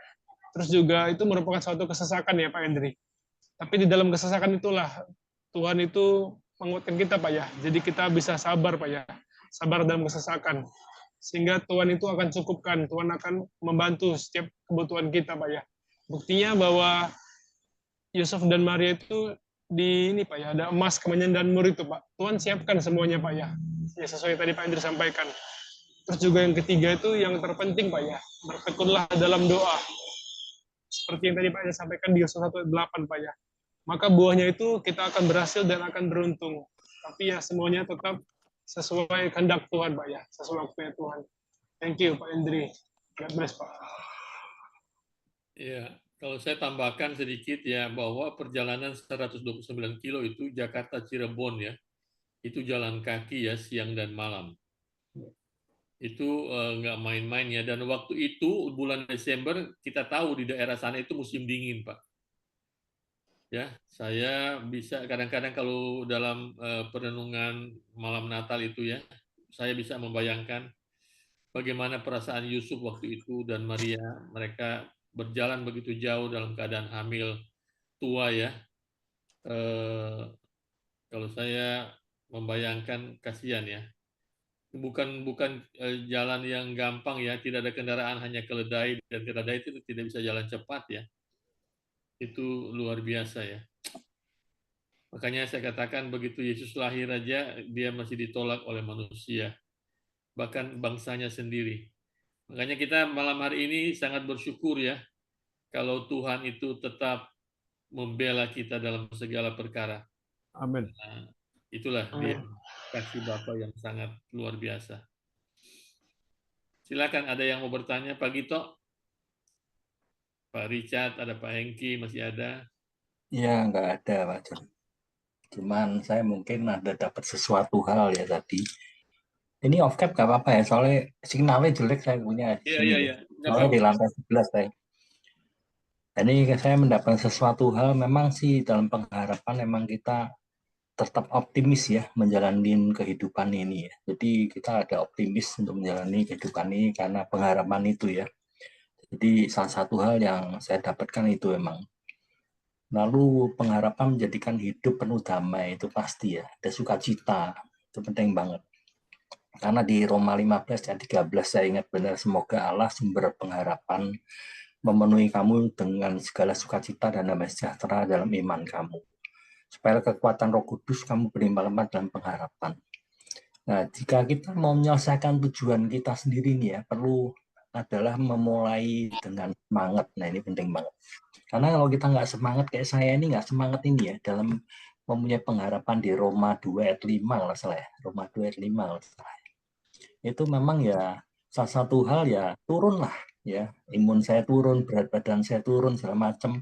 Terus juga itu merupakan suatu kesesakan ya Pak Hendri. Tapi di dalam kesesakan itulah Tuhan itu menguatkan kita Pak ya. Jadi kita bisa sabar Pak ya. Sabar dalam kesesakan. Sehingga Tuhan itu akan cukupkan, Tuhan akan membantu setiap kebutuhan kita, Pak ya. Buktinya bahwa Yusuf dan Maria itu di ini Pak ya, ada emas, kemenyan dan mur itu Pak. Tuhan siapkan semuanya Pak ya. Ya sesuai tadi Pak Andri sampaikan. Terus juga yang ketiga itu yang terpenting Pak ya, bertekunlah dalam doa. Seperti yang tadi Pak Andri sampaikan di Yosua 1:8 Pak ya. Maka buahnya itu kita akan berhasil dan akan beruntung. Tapi ya semuanya tetap sesuai kehendak Tuhan, Pak ya, sesuai waktunya Tuhan. Thank you, Pak Hendri. God bless, Pak. Ya, kalau saya tambahkan sedikit ya, bahwa perjalanan 129 kilo itu Jakarta Cirebon ya, itu jalan kaki ya, siang dan malam. Itu nggak main-main ya, dan waktu itu bulan Desember kita tahu di daerah sana itu musim dingin, Pak. Ya, saya bisa kadang-kadang kalau dalam perenungan malam Natal itu ya, saya bisa membayangkan bagaimana perasaan Yusuf waktu itu dan Maria. Mereka berjalan begitu jauh dalam keadaan hamil tua ya. Kalau saya membayangkan kasihan ya. Bukan jalan yang gampang ya, tidak ada kendaraan, hanya keledai, dan keledai itu tidak bisa jalan cepat ya. Itu luar biasa ya. Makanya saya katakan begitu Yesus lahir aja, dia masih ditolak oleh manusia, bahkan bangsanya sendiri. Makanya kita malam hari ini sangat bersyukur ya, kalau Tuhan itu tetap membela kita dalam segala perkara. Amin. Nah, itulah dia kasih Bapa yang sangat luar biasa. Silakan ada yang mau bertanya, Pak Gito? Pak Richard, ada Pak Hengki, masih ada. Ya, nggak ada, Pak John. Cuman saya mungkin ada dapat sesuatu hal ya tadi. Ini off cap nggak apa-apa ya, soalnya signalnya jelek saya punya di Iya, sini iya, ya. iya. Nggak Soalnya di apa-apa. lantai 11 saya. Ini saya mendapat sesuatu hal, memang sih dalam pengharapan memang kita tetap optimis ya menjalani kehidupan ini ya. Jadi kita ada optimis untuk menjalani kehidupan ini karena pengharapan itu ya. Jadi salah satu hal yang saya dapatkan itu memang. Lalu pengharapan menjadikan hidup penuh damai itu pasti ya. Ada sukacita, itu penting banget. Karena di Roma 15 ayat 13 saya ingat benar, semoga Allah sumber pengharapan memenuhi kamu dengan segala sukacita dan damai sejahtera dalam iman kamu. Supaya kekuatan Roh Kudus kamu berlimpah-limpah dalam pengharapan. Nah, jika kita mau menyelesaikan tujuan kita sendiri nih ya, perlu adalah memulai dengan semangat. Nah, ini penting banget. Karena kalau kita nggak semangat kayak saya ini, nggak semangat ini ya, dalam mempunyai pengharapan di Roma 2 ayat 5 kalau salah ya. Roma 2 ayat 5 kalau salah. Itu memang ya salah satu hal ya turun lah ya. Imun saya turun, berat badan saya turun, segala macam.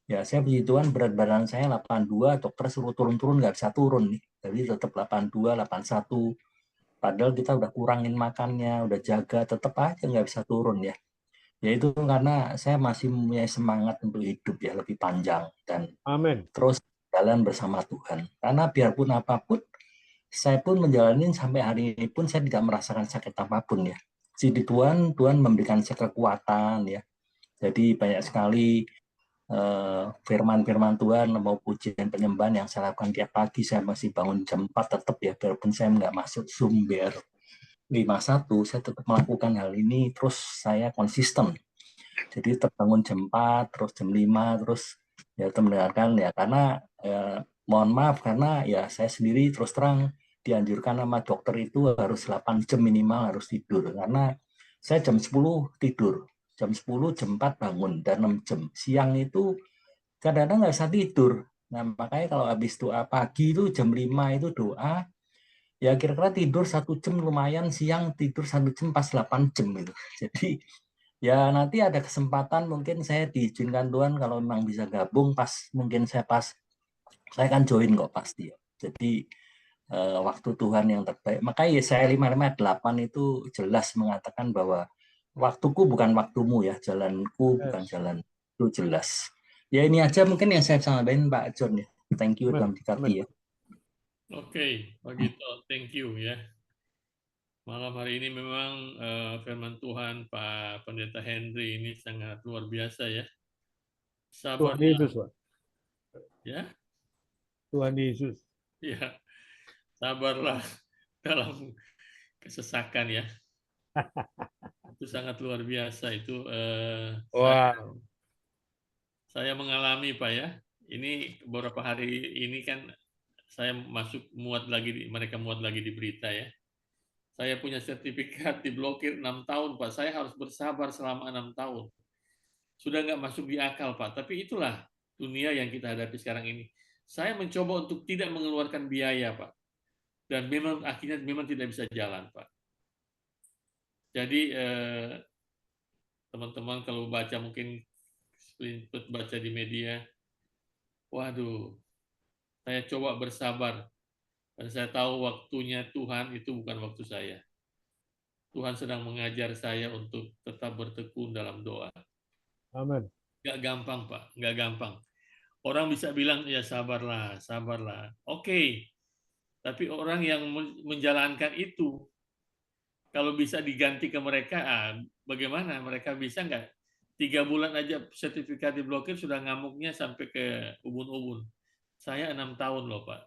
Ya saya puji Tuhan berat badan saya 82, dokter suruh turun-turun nggak bisa turun nih. Jadi tetap 82, 81. Padahal kita udah kurangin makannya, udah jaga, tetap aja nggak bisa turun ya. Ya itu karena saya masih punya semangat untuk hidup ya lebih panjang dan Amin. terus jalan bersama Tuhan. Karena biarpun apapun, saya pun menjalani sampai hari ini pun saya tidak merasakan sakit apapun ya. Jadi Tuhan memberikan saya kekuatan ya. Jadi banyak sekali firman-firman Tuhan mau pujian penyembahan yang saya lakukan tiap pagi. Saya masih bangun jam 4 tetap ya, biarpun saya nggak masuk Zoom biar 51, saya tetap melakukan hal ini, terus saya konsisten. Jadi terbangun jam 4, terus jam 5, terus ya mendengarkan ya, karena mohon maaf, karena ya saya sendiri terus terang dianjurkan sama dokter itu harus 8 jam minimal harus tidur, karena saya jam 10 tidur, jam 10, jam 4 bangun, dan 6 jam. Siang itu kadang-kadang nggak bisa tidur. Nah, makanya kalau habis doa pagi itu jam 5 itu doa, ya kira-kira tidur 1 jam lumayan, siang tidur 1 jam pas 8 jam itu. Jadi ya nanti ada kesempatan mungkin saya diizinkan Tuhan kalau memang bisa gabung mungkin saya akan join kok pasti ya. Jadi waktu Tuhan yang terbaik. Makanya Yesaya 55:8 itu jelas mengatakan bahwa waktuku bukan waktumu ya, jalanku bukan jalan, itu jelas. Ya ini aja mungkin yang saya sampaikan Pak John ya. Thank you Tuhan diberkati ya. Oke, Pak Gito, thank you ya. Malam hari ini memang firman Tuhan Pak Pendeta Henry ini sangat luar biasa ya. Tuhan Sabar Yesus, Pak. ya. Tuhan Yesus. Ya, sabarlah dalam kesesakan ya. Itu sangat luar biasa itu. Wow. Saya mengalami Pak ya. Ini beberapa hari ini kan saya mereka muat lagi di berita ya. Saya punya sertifikat diblokir 6 tahun Pak. Saya harus bersabar selama 6 tahun. Sudah nggak masuk di akal Pak. Tapi itulah dunia yang kita hadapi sekarang ini. Saya mencoba untuk tidak mengeluarkan biaya Pak. Dan memang akhirnya memang tidak bisa jalan Pak. Jadi teman-teman kalau mungkin baca di media, waduh, saya coba bersabar. Dan saya tahu waktunya Tuhan itu bukan waktu saya. Tuhan sedang mengajar saya untuk tetap bertekun dalam doa. Amin. Nggak gampang, Pak. Nggak gampang. Orang bisa bilang, ya sabarlah, sabarlah. Oke. Tapi orang yang menjalankan itu, kalau bisa diganti ke mereka, bagaimana? Mereka bisa nggak? 3 bulan aja sertifikat diblokir, sudah ngamuknya sampai ke ubun-ubun. Saya 6 tahun loh, Pak.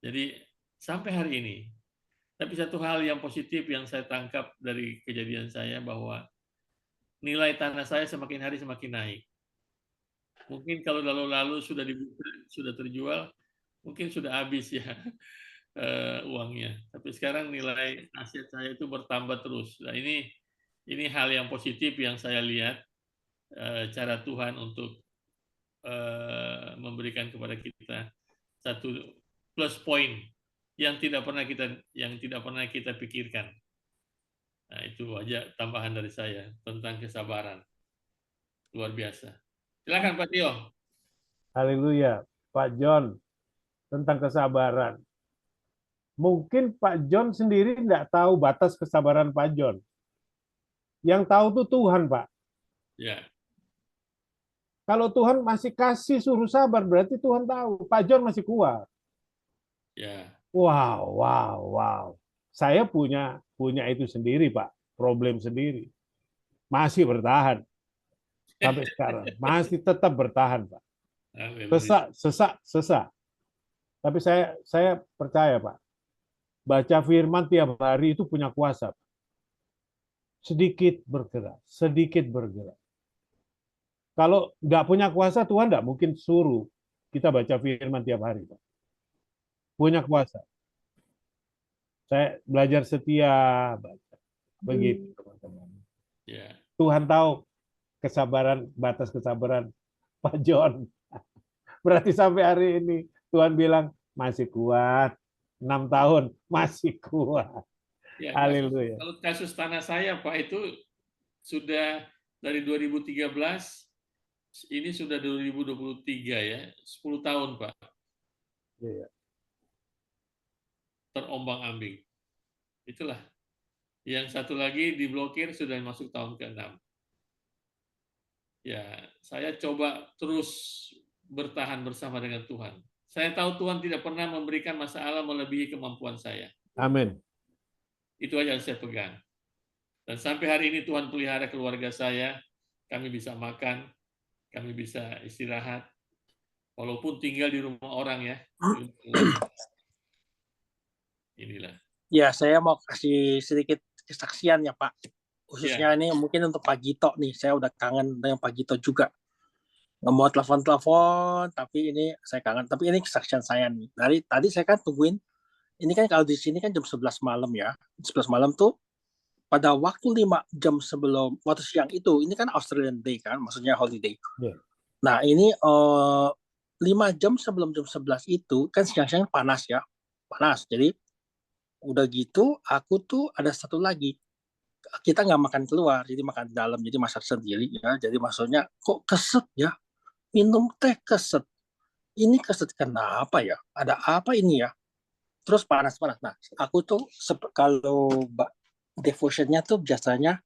Jadi sampai hari ini. Tapi satu hal yang positif yang saya tangkap dari kejadian saya bahwa nilai tanah saya semakin hari semakin naik. Mungkin kalau lalu-lalu sudah terjual, mungkin sudah habis ya uangnya. Tapi sekarang nilai aset saya itu bertambah terus. Nah, ini hal yang positif yang saya lihat cara Tuhan untuk memberikan kepada kita satu plus point yang tidak pernah kita pikirkan. Nah, itu aja tambahan dari saya tentang kesabaran. luar biasa. Silakan Pak Tio. Haleluya. Pak John, tentang kesabaran. Mungkin Pak John sendiri tidak tahu batas kesabaran Pak John. Yang tahu tuh Tuhan, Pak. Ya, Kalau Tuhan masih kasih suruh sabar, berarti Tuhan tahu. Pak John masih kuat. ya, Wow, wow, wow. Saya punya itu sendiri, Pak. Problem sendiri. Masih bertahan sampai sekarang. Masih tetap bertahan, Pak. haleluya. Sesak. Tapi saya percaya, Pak. Baca firman tiap hari itu punya kuasa. Sedikit bergerak, sedikit bergerak. Kalau nggak punya kuasa, Tuhan nggak mungkin suruh kita baca firman tiap hari, Pak. Punya kuasa. Saya belajar setia baca. Begitu, teman-teman. Ya, Tuhan tahu kesabaran, batas kesabaran Pak John. Berarti sampai hari ini Tuhan bilang masih kuat. 6 tahun masih kuat. ya, Haleluya. kalau kasus tanah saya Pak itu sudah dari 2013, ini sudah 2023 ya, 10 tahun Pak, Iya. terombang-ambing. Itulah. Yang satu lagi diblokir sudah masuk tahun ke-6. Ya, saya coba terus bertahan bersama dengan Tuhan. Saya tahu Tuhan tidak pernah memberikan masalah melebihi kemampuan saya. Amin. Itu aja yang saya pegang. Dan sampai hari ini Tuhan pelihara keluarga saya, kami bisa makan, kami bisa istirahat, walaupun tinggal di rumah orang ya. Inilah. Ya, saya mau kasih sedikit kesaksian ya Pak. Khususnya ini mungkin untuk Pak Gito nih, saya udah kangen dengan Pak Gito juga. Nggak mau telepon-telepon, tapi ini saya kangen. Tapi ini kesaksian saya nih. Dari tadi saya kan tungguin, ini kan kalau di sini kan jam 11 malam ya. 11 malam tuh pada waktu 5 jam sebelum waktu siang itu, ini kan Australian Day kan, maksudnya holiday. Yeah. Nah ini 5 jam sebelum jam 11 itu kan siang-siang panas ya, panas. Jadi udah gitu aku tuh ada satu lagi, kita nggak makan keluar, jadi makan di dalam, jadi masak sendiri ya. Jadi maksudnya kok keset ya, minum teh keset. Ini keset kenapa ya? Ada apa ini ya? Terus panas-panas. Nah, aku tuh kalau devotionnya tuh biasanya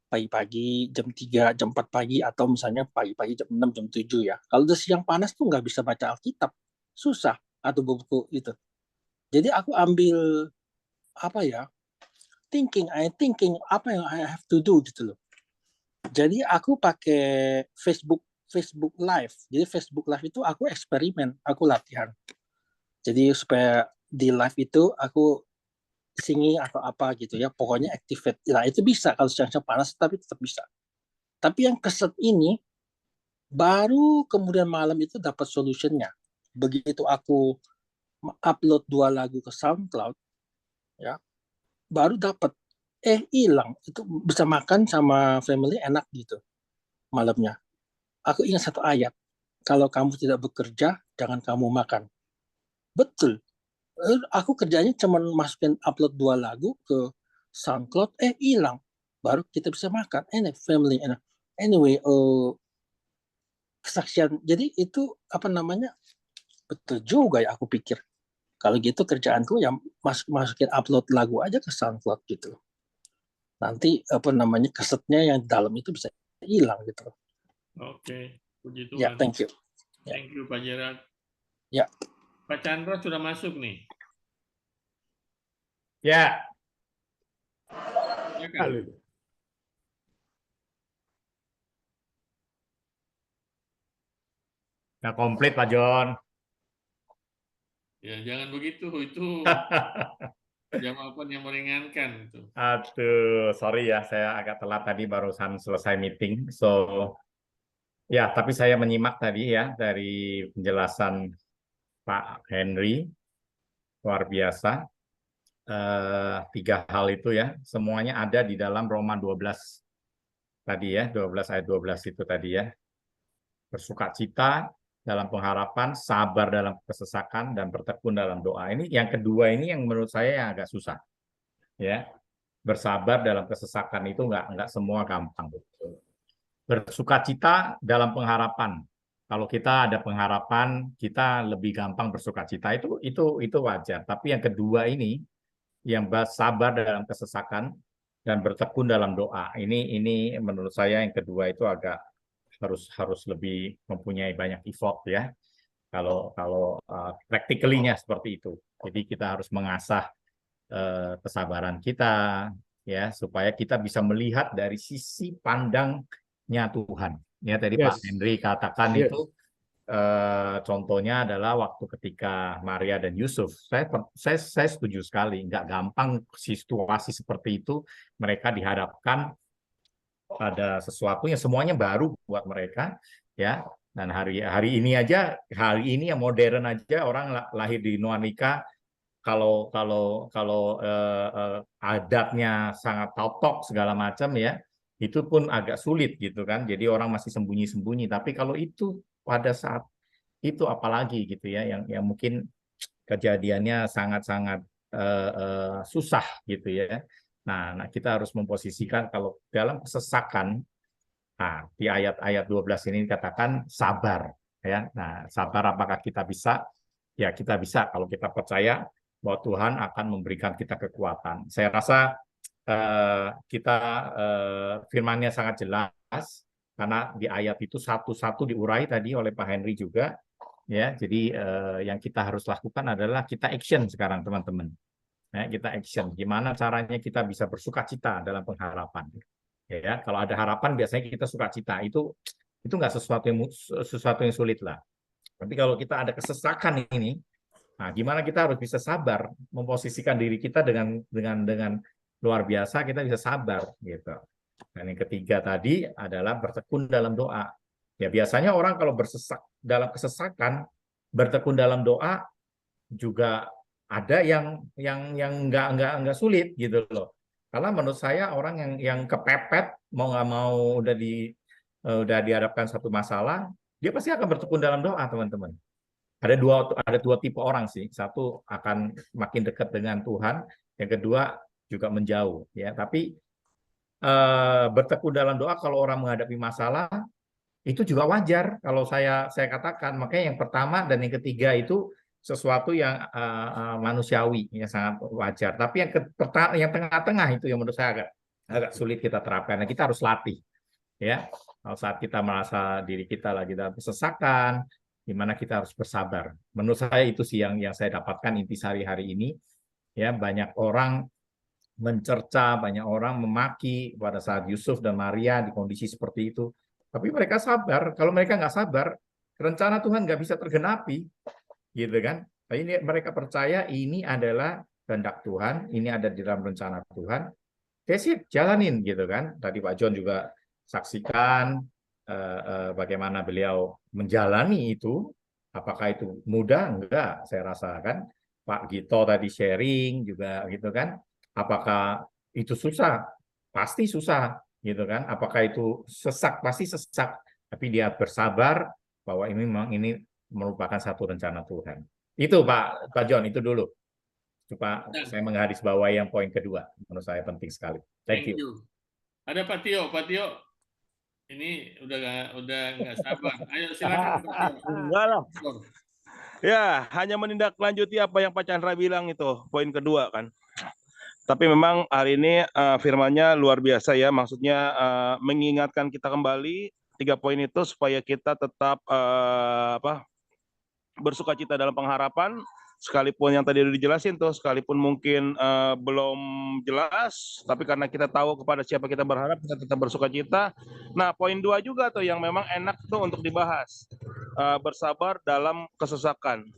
pagi-pagi jam 3, jam 4 pagi, atau misalnya pagi-pagi jam 6, jam 7 ya. Kalau udah siang panas tuh nggak bisa baca Alkitab. Susah, atau buku itu. Jadi aku ambil, apa ya, thinking apa yang I have to do gitu loh. Jadi aku pakai Facebook Live. Jadi Facebook Live itu aku eksperimen, aku latihan. Jadi supaya di live itu aku singing atau apa gitu ya, pokoknya activate. Nah itu bisa kalau siang-siang panas, tapi tetap bisa. Tapi yang keset ini baru kemudian malam itu dapat solutionnya. Begitu aku upload 2 lagu ke SoundCloud, ya, baru dapat. Hilang. Itu bisa makan sama family enak gitu malamnya. Aku ingat satu ayat. Kalau kamu tidak bekerja, jangan kamu makan. Betul. Aku kerjanya cuma masukin upload 2 lagu ke SoundCloud, hilang. Baru kita bisa makan. Enak, family enak. Anyway, kesaksian. Jadi itu apa namanya? Betul juga ya aku pikir. Kalau gitu kerjaanku ya masukin upload lagu aja ke SoundCloud gitu. Nanti apa namanya kesetnya yang dalam itu bisa hilang gitu. Oke, puji Tuhan. Ya, thank you. Thank you Pak Gerard. Ya. Pak Chandra sudah masuk nih. Ya. Silakan. Nggak komplit Pak John. Ya, jangan begitu. Itu jawaban yang meringankan itu. Aduh, sorry ya, saya agak telat tadi barusan selesai meeting. So, ya, tapi saya menyimak tadi ya dari penjelasan Pak Henry, luar biasa. 3 hal itu ya, semuanya ada di dalam Roma 12 tadi ya, 12 ayat 12 itu tadi ya. Bersukacita dalam pengharapan, sabar dalam kesesakan, dan bertekun dalam doa. Ini yang kedua ini yang menurut saya yang agak susah. Ya, bersabar dalam kesesakan itu nggak semua gampang. bersukacita dalam pengharapan. Kalau kita ada pengharapan, kita lebih gampang bersukacita. Itu wajar. Tapi yang kedua ini, yang sabar dalam kesesakan dan bertekun dalam doa. Ini menurut saya yang kedua itu agak harus lebih mempunyai banyak effort ya. Kalau practically-nya seperti itu. Jadi kita harus mengasah kesabaran kita ya supaya kita bisa melihat dari sisi pandangnya Tuhan. Ya tadi Pak Henry katakan itu contohnya adalah waktu ketika Maria dan Yusuf. Saya setuju sekali, nggak gampang situasi seperti itu. Mereka dihadapkan pada sesuatu yang semuanya baru buat mereka, ya. Dan hari ini yang modern aja orang lahir di luar nikah, kalau adatnya sangat totok segala macam ya, itu pun agak sulit gitu kan. Jadi orang masih sembunyi-sembunyi. Tapi kalau itu pada saat itu apalagi gitu ya, yang mungkin kejadiannya sangat-sangat susah gitu ya. Nah, kita harus memposisikan kalau dalam kesesakan. Nah, di ayat 12 ini dikatakan sabar ya. Nah, sabar apakah kita bisa? Ya, kita bisa kalau kita percaya bahwa Tuhan akan memberikan kita kekuatan. Saya rasa firman-Nya sangat jelas karena di ayat itu satu-satu diurai tadi oleh Pak Henry juga ya. Jadi yang kita harus lakukan adalah kita action sekarang teman-teman. Ya, kita action. Gimana caranya kita bisa bersukacita dalam pengharapan? Ya, kalau ada harapan biasanya kita sukacita. Itu nggak sesuatu yang sulit lah. Tapi kalau kita ada kesesakan ini, nah gimana kita harus bisa sabar, memposisikan diri kita dengan luar biasa, kita bisa sabar gitu. Dan yang ketiga tadi adalah bertekun dalam doa. Ya biasanya orang kalau dalam kesesakan, bertekun dalam doa juga ada yang nggak sulit gitu loh. Karena menurut saya orang yang kepepet mau nggak mau udah dihadapkan satu masalah, dia pasti akan bertekun dalam doa teman-teman. Ada dua tipe orang sih. Satu akan makin dekat dengan Tuhan, yang kedua juga menjauh ya. Tapi bertekun dalam doa kalau orang menghadapi masalah itu juga wajar kalau saya katakan. Makanya yang pertama dan yang ketiga itu sesuatu yang manusiawi, yang sangat wajar. Tapi yang tengah-tengah itu yang menurut saya agak sulit kita terapkan. Nah, kita harus latih, ya. Kalau saat kita merasa diri kita lagi dalam kesesakan, di mana kita harus bersabar. Menurut saya itu sih yang saya dapatkan intisari hari ini. Ya, banyak orang mencerca, banyak orang memaki pada saat Yusuf dan Maria di kondisi seperti itu. Tapi mereka sabar. Kalau mereka nggak sabar, rencana Tuhan nggak bisa tergenapi. Gitu kan? Ini mereka percaya ini adalah kehendak Tuhan, ini ada di dalam rencana Tuhan. Sip, jalanin gitu kan. Tadi Pak John juga saksikan bagaimana beliau menjalani itu. Apakah itu mudah? Enggak, saya rasakan. Pak Gito tadi sharing juga gitu kan. Apakah itu susah? Pasti susah gitu kan. Apakah itu sesak? Pasti sesak. Tapi dia bersabar bahwa ini memang ini merupakan satu rencana Tuhan. Itu Pak John, itu dulu. Coba saya menggarisbawahi yang poin kedua. Menurut saya penting sekali. Thank you. Ada Pak Tio. Ini udah nggak sabar. Ayo silakan Pak Tio. Enggak lah. Ya, hanya menindaklanjuti apa yang Pak Chandra bilang itu, poin kedua kan. Tapi memang hari ini firman-Nya luar biasa ya, maksudnya mengingatkan kita kembali 3 poin itu supaya kita tetap bersukacita dalam pengharapan, sekalipun yang tadi udah dijelasin tuh, sekalipun mungkin belum jelas, tapi karena kita tahu kepada siapa kita berharap, kita tetap bersukacita. Nah, poin 2 juga tuh yang memang enak tuh untuk dibahas, bersabar dalam kesesakan.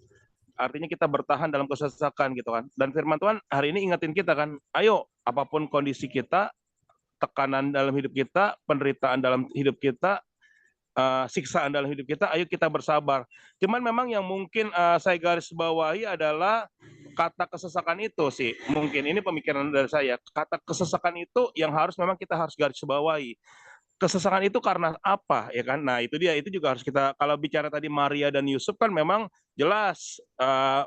Artinya kita bertahan dalam kesesakan gitu kan. Dan firman Tuhan hari ini ingetin kita kan, ayo apapun kondisi kita, tekanan dalam hidup kita, penderitaan dalam hidup kita, siksaan dalam hidup kita, ayo kita bersabar. Cuman memang yang mungkin saya garis bawahi adalah kata kesesakan itu sih. Mungkin ini pemikiran dari saya. Kata kesesakan itu yang memang kita harus garis bawahi. Kesesakan itu karena apa ya kan? Nah, itu dia, itu juga harus kita, kalau bicara tadi Maria dan Yusuf kan memang jelas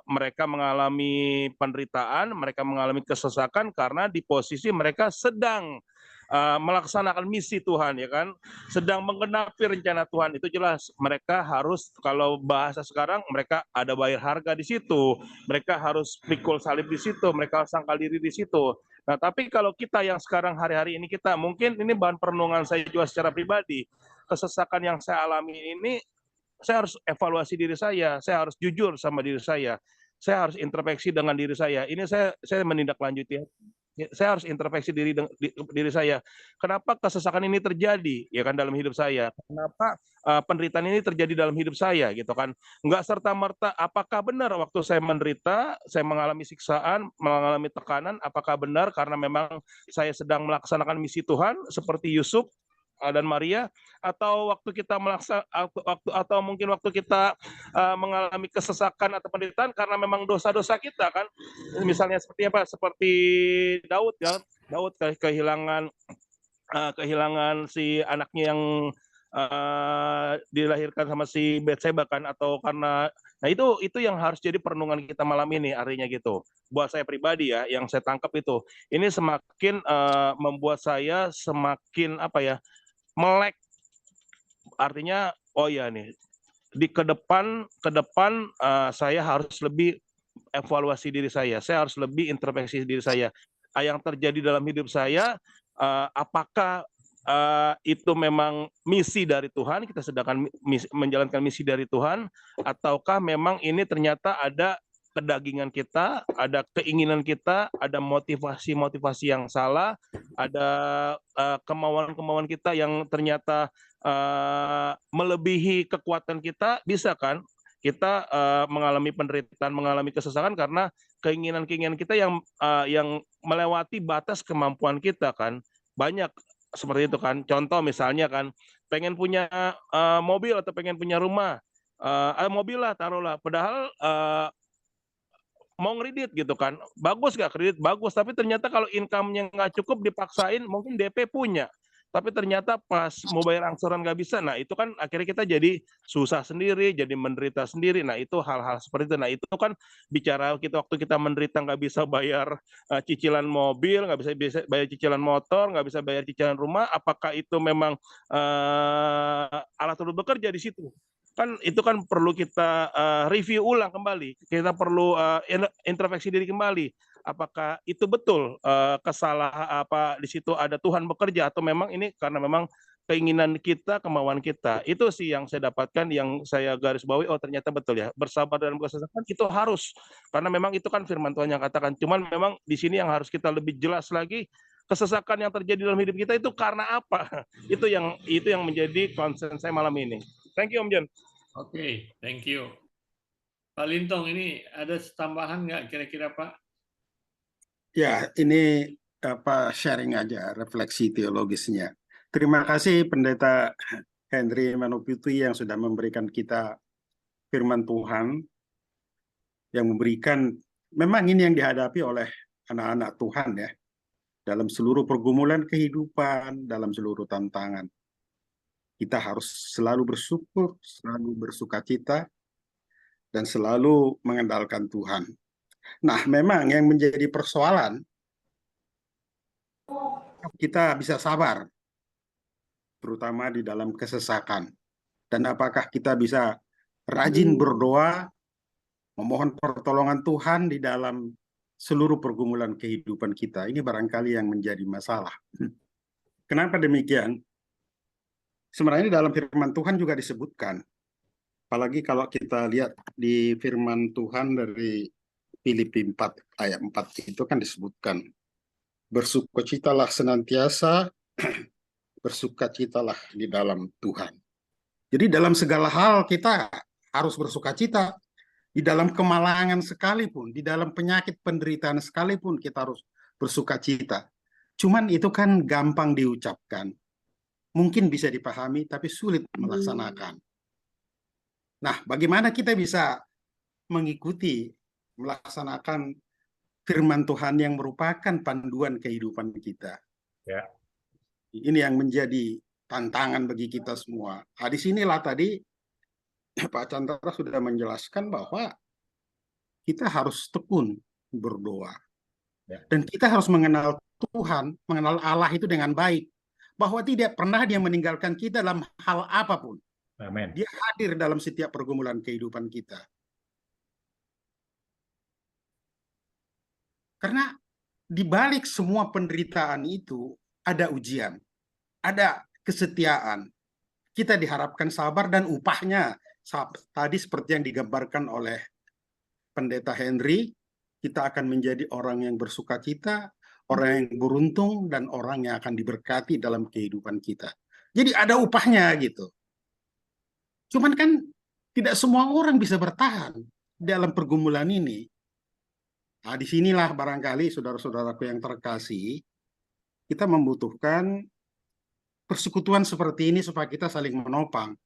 mereka mengalami penderitaan, mereka mengalami kesesakan karena di posisi mereka sedang melaksanakan misi Tuhan, ya kan, sedang menggenapi rencana Tuhan, itu jelas mereka harus, kalau bahasa sekarang, mereka ada bayar harga di situ, mereka harus pikul salib di situ, mereka harus sangkal diri di situ. Nah, tapi kalau kita yang sekarang hari-hari ini, kita mungkin ini bahan perenungan saya juga secara pribadi, kesesakan yang saya alami ini, saya harus evaluasi diri saya harus jujur sama diri saya harus introspeksi dengan diri saya. Ini saya menindaklanjuti. Saya harus introspeksi diri saya. Kenapa kesesakan ini terjadi, ya kan, dalam hidup saya? Kenapa penderitaan ini terjadi dalam hidup saya, gitu kan? Enggak serta-merta. Apakah benar waktu saya menderita, saya mengalami siksaan, mengalami tekanan? Apakah benar karena memang saya sedang melaksanakan misi Tuhan seperti Yusuf dan Maria, atau waktu kita atau mungkin waktu kita mengalami kesesakan atau penderitaan karena memang dosa-dosa kita, kan, misalnya seperti apa, seperti Daud, ya, Daud kehilangan si anaknya yang dilahirkan sama si Betseba, kan, atau karena, nah itu yang harus jadi perenungan kita malam ini, artinya gitu. Buat saya pribadi, ya, yang saya tangkap itu, ini semakin membuat saya semakin apa ya, melek, artinya oh ya nih ke depan saya harus lebih evaluasi diri saya harus lebih introspeksi diri saya, yang terjadi dalam hidup saya, apakah itu memang misi dari Tuhan, kita sedangkan menjalankan misi dari Tuhan, ataukah memang ini ternyata ada kedagingan kita, ada keinginan kita, ada motivasi yang salah, ada kemauan kita yang ternyata melebihi kekuatan kita, bisa kan kita mengalami penderitaan, mengalami kesesakan karena keinginan kita yang melewati batas kemampuan kita, kan, banyak seperti itu, kan. Contoh misalnya, kan, pengen punya mobil atau pengen punya rumah, mobil lah, taruhlah, padahal mau ngredit, gitu kan, bagus gak kredit, bagus, tapi ternyata kalau income-nya nggak cukup, dipaksain mungkin DP punya, tapi ternyata pas mau bayar angsuran nggak bisa. Nah, itu kan akhirnya kita jadi susah sendiri, jadi menderita sendiri. Nah, itu hal-hal seperti itu. Nah, itu kan bicara kita waktu kita menderita nggak bisa bayar cicilan mobil, nggak bisa bayar cicilan motor, nggak bisa bayar cicilan rumah, apakah itu memang Allah turut bekerja di situ? Kan itu kan perlu kita review ulang kembali, kita perlu introspeksi diri kembali, apakah itu betul kesalahan apa di situ ada Tuhan bekerja, atau memang ini karena memang keinginan kita, kemauan kita. Itu sih yang saya dapatkan, yang saya garis bawahi, oh ternyata betul, ya, bersabar dalam kesesakan itu harus, karena memang itu kan firman Tuhan yang katakan. Cuman memang di sini yang harus kita lebih jelas lagi, kesesakan yang terjadi dalam hidup kita itu karena apa? Itu yang menjadi concern saya malam ini. Thank you, Om John. Oke, thank you. Pak Lintong, ini ada tambahan nggak kira-kira, Pak? Ya, ini sharing aja refleksi teologisnya. Terima kasih Pendeta Henry Manoputi yang sudah memberikan kita firman Tuhan, yang memberikan, memang ini yang dihadapi oleh anak-anak Tuhan, ya, dalam seluruh pergumulan kehidupan, dalam seluruh tantangan. Kita harus selalu bersyukur, selalu bersukacita, dan selalu mengandalkan Tuhan. Nah, memang yang menjadi persoalan, kita bisa sabar, terutama di dalam kesesakan. Dan apakah kita bisa rajin berdoa, memohon pertolongan Tuhan di dalam seluruh pergumulan kehidupan kita. Ini barangkali yang menjadi masalah. Kenapa demikian? Sebenarnya dalam firman Tuhan juga disebutkan, apalagi kalau kita lihat di firman Tuhan dari Filipi 4 ayat 4 itu kan disebutkan, bersukacitalah senantiasa, bersukacitalah di dalam Tuhan. Jadi dalam segala hal kita harus bersukacita, di dalam kemalangan sekalipun, di dalam penyakit penderitaan sekalipun kita harus bersukacita. Cuman itu kan gampang diucapkan, mungkin bisa dipahami, tapi sulit melaksanakan. Nah, bagaimana kita bisa mengikuti, melaksanakan firman Tuhan yang merupakan panduan kehidupan kita? Ya. Ini yang menjadi tantangan bagi kita semua. Nah, di sinilah tadi Pak Chandra sudah menjelaskan bahwa kita harus tekun berdoa. Ya. Dan kita harus mengenal Tuhan, mengenal Allah itu dengan baik. Bahwa tidak pernah dia meninggalkan kita dalam hal apapun. Amin. Dia hadir dalam setiap pergumulan kehidupan kita. Karena di balik semua penderitaan itu ada ujian, ada kesetiaan. Kita diharapkan sabar dan upahnya tadi seperti yang digambarkan oleh Pendeta Henry, kita akan menjadi orang yang bersukacita, orang yang beruntung, dan orang yang akan diberkati dalam kehidupan kita. Jadi ada upahnya gitu. Cuman kan tidak semua orang bisa bertahan dalam pergumulan ini. Nah, disinilah barangkali saudara-saudaraku yang terkasih, kita membutuhkan persekutuan seperti ini supaya kita saling menopang.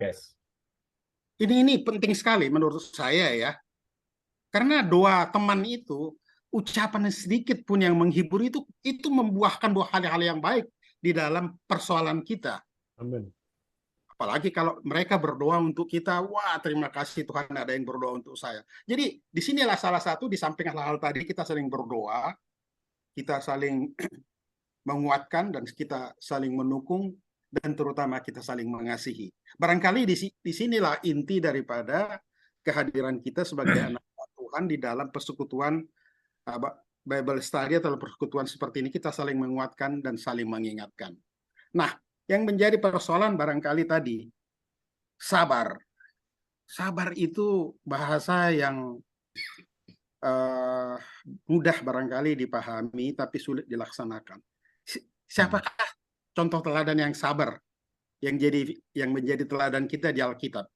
Yes. Ini penting sekali menurut saya ya. Karena doa teman itu, ucapan sedikit pun yang menghibur itu membuahkan hal-hal yang baik di dalam persoalan kita. Amin. Apalagi kalau mereka berdoa untuk kita, wah terima kasih Tuhan ada yang berdoa untuk saya. Jadi disinilah salah satu di samping hal-hal tadi kita saling berdoa, kita saling menguatkan dan kita saling mendukung dan terutama kita saling mengasihi. Barangkali disinilah inti daripada kehadiran kita sebagai anak Tuhan di dalam persekutuan Bible study atau persekutuan seperti ini, kita saling menguatkan dan saling mengingatkan. Nah, yang menjadi persoalan barangkali tadi, sabar. Sabar itu bahasa yang mudah barangkali dipahami, tapi sulit dilaksanakan. Siapakah contoh teladan yang sabar, yang menjadi teladan kita di Alkitab?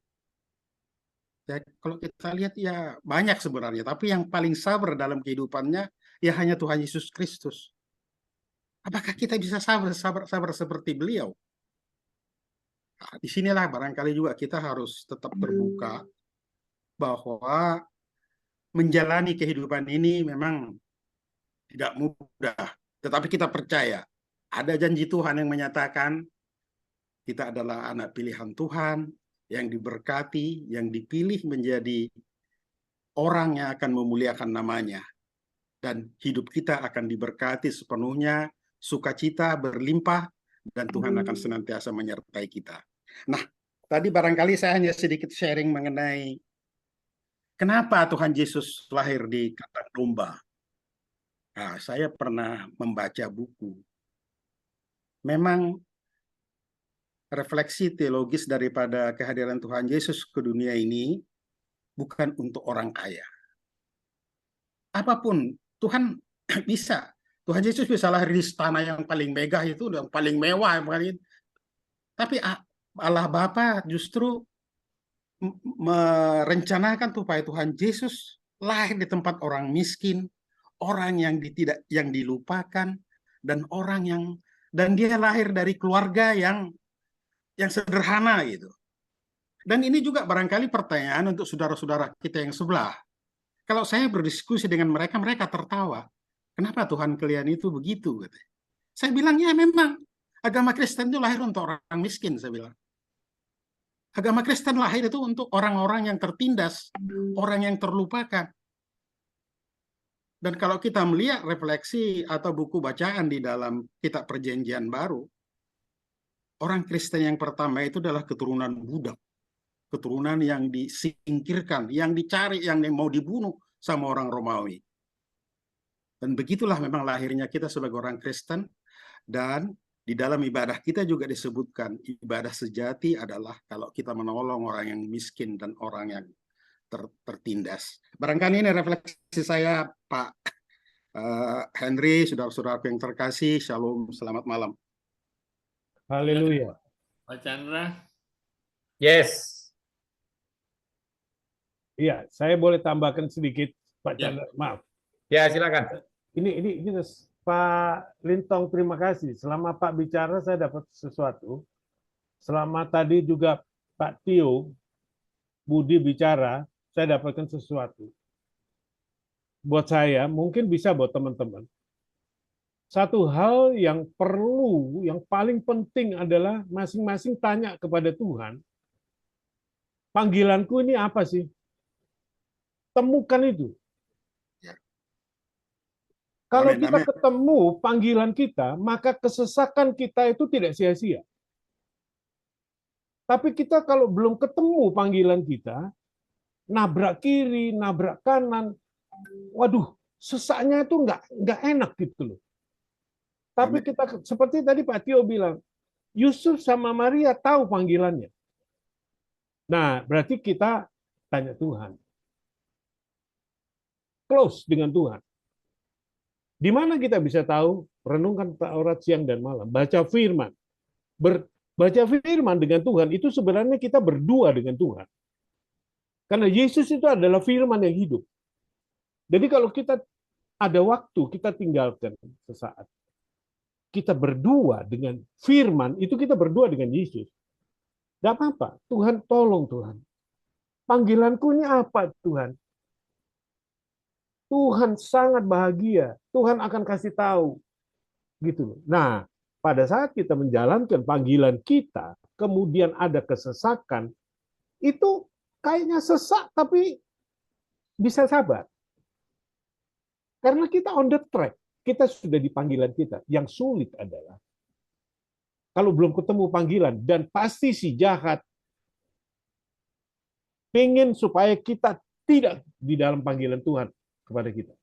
Ya, kalau kita lihat ya banyak sebenarnya, tapi yang paling sabar dalam kehidupannya ya hanya Tuhan Yesus Kristus. Apakah kita bisa sabar seperti beliau? Nah, disinilah barangkali juga kita harus tetap terbuka bahwa menjalani kehidupan ini memang tidak mudah. Tetapi kita percaya ada janji Tuhan yang menyatakan kita adalah anak pilihan Tuhan yang diberkati, yang dipilih menjadi orang yang akan memuliakan namanya. Dan hidup kita akan diberkati sepenuhnya, sukacita berlimpah, dan Tuhan akan senantiasa menyertai kita. Nah, tadi barangkali saya hanya sedikit sharing mengenai kenapa Tuhan Yesus lahir di kandang domba. Nah, saya pernah membaca buku. Memang refleksi teologis daripada kehadiran Tuhan Yesus ke dunia ini bukan untuk orang kaya. Apapun, Tuhan bisa. Tuhan Yesus bisa lahir di istana yang paling megah itu, yang paling mewah. Tapi Allah Bapa justru merencanakan supaya Tuhan Yesus lahir di tempat orang miskin, orang yang dilupakan, dan dia lahir dari keluarga yang sederhana gitu. Dan ini juga barangkali pertanyaan untuk saudara-saudara kita yang sebelah. Kalau saya berdiskusi dengan mereka, mereka tertawa. Kenapa Tuhan kalian itu begitu? Saya bilang, ya memang agama Kristen itu lahir untuk orang miskin, saya bilang. Agama Kristen lahir itu untuk orang-orang yang tertindas, orang yang terlupakan. Dan kalau kita melihat refleksi atau buku bacaan di dalam kitab Perjanjian Baru, orang Kristen yang pertama itu adalah keturunan budak. Keturunan yang disingkirkan, yang dicari, yang mau dibunuh sama orang Romawi. Dan begitulah memang lahirnya kita sebagai orang Kristen. Dan di dalam ibadah kita juga disebutkan, ibadah sejati adalah kalau kita menolong orang yang miskin dan orang yang tertindas. Barangkali ini refleksi saya, Pak Henry, saudara-saudaraku yang terkasih. Shalom, selamat malam. Haleluya. Pak Chandra. Yes. Iya, saya boleh tambahkan sedikit, Pak Chandra. Maaf. Ya, silakan. Ini Pak Lintong, terima kasih. Selama Pak bicara, saya dapat sesuatu. Selama tadi juga Pak Tio, Budi bicara, saya dapatkan sesuatu. Buat saya, mungkin bisa buat teman-teman. Satu hal yang perlu, yang paling penting adalah masing-masing tanya kepada Tuhan, panggilanku ini apa sih? Temukan itu. Kalau Amin, kita amin. ketemu panggilan kita, maka kesesakan kita itu tidak sia-sia. Tapi kita kalau belum ketemu panggilan kita, nabrak kiri, nabrak kanan, waduh, sesaknya itu nggak enak gitu loh. Tapi Amin. kita seperti tadi Pak Tio bilang, Yusuf sama Maria tahu panggilannya. Nah, berarti kita tanya Tuhan. Close dengan Tuhan. Di mana kita bisa tahu? Renungkan Taurat siang dan malam. Baca firman. Baca firman dengan Tuhan, itu sebenarnya kita berdua dengan Tuhan. Karena Yesus itu adalah firman yang hidup. Jadi kalau kita ada waktu, kita tinggalkan sesaat. Kita berdua dengan firman, itu kita berdua dengan Yesus. Tidak apa-apa. Tuhan, tolong Tuhan. Panggilanku ini apa Tuhan? Tuhan sangat bahagia. Tuhan akan kasih tahu. Gitu. Nah, pada saat kita menjalankan panggilan kita, kemudian ada kesesakan, itu kayaknya sesak tapi bisa sabar. Karena kita on the track. Kita sudah di panggilan kita. Yang sulit adalah kalau belum ketemu panggilan, dan pasti si jahat pengen supaya kita tidak di dalam panggilan Tuhan kepada kita.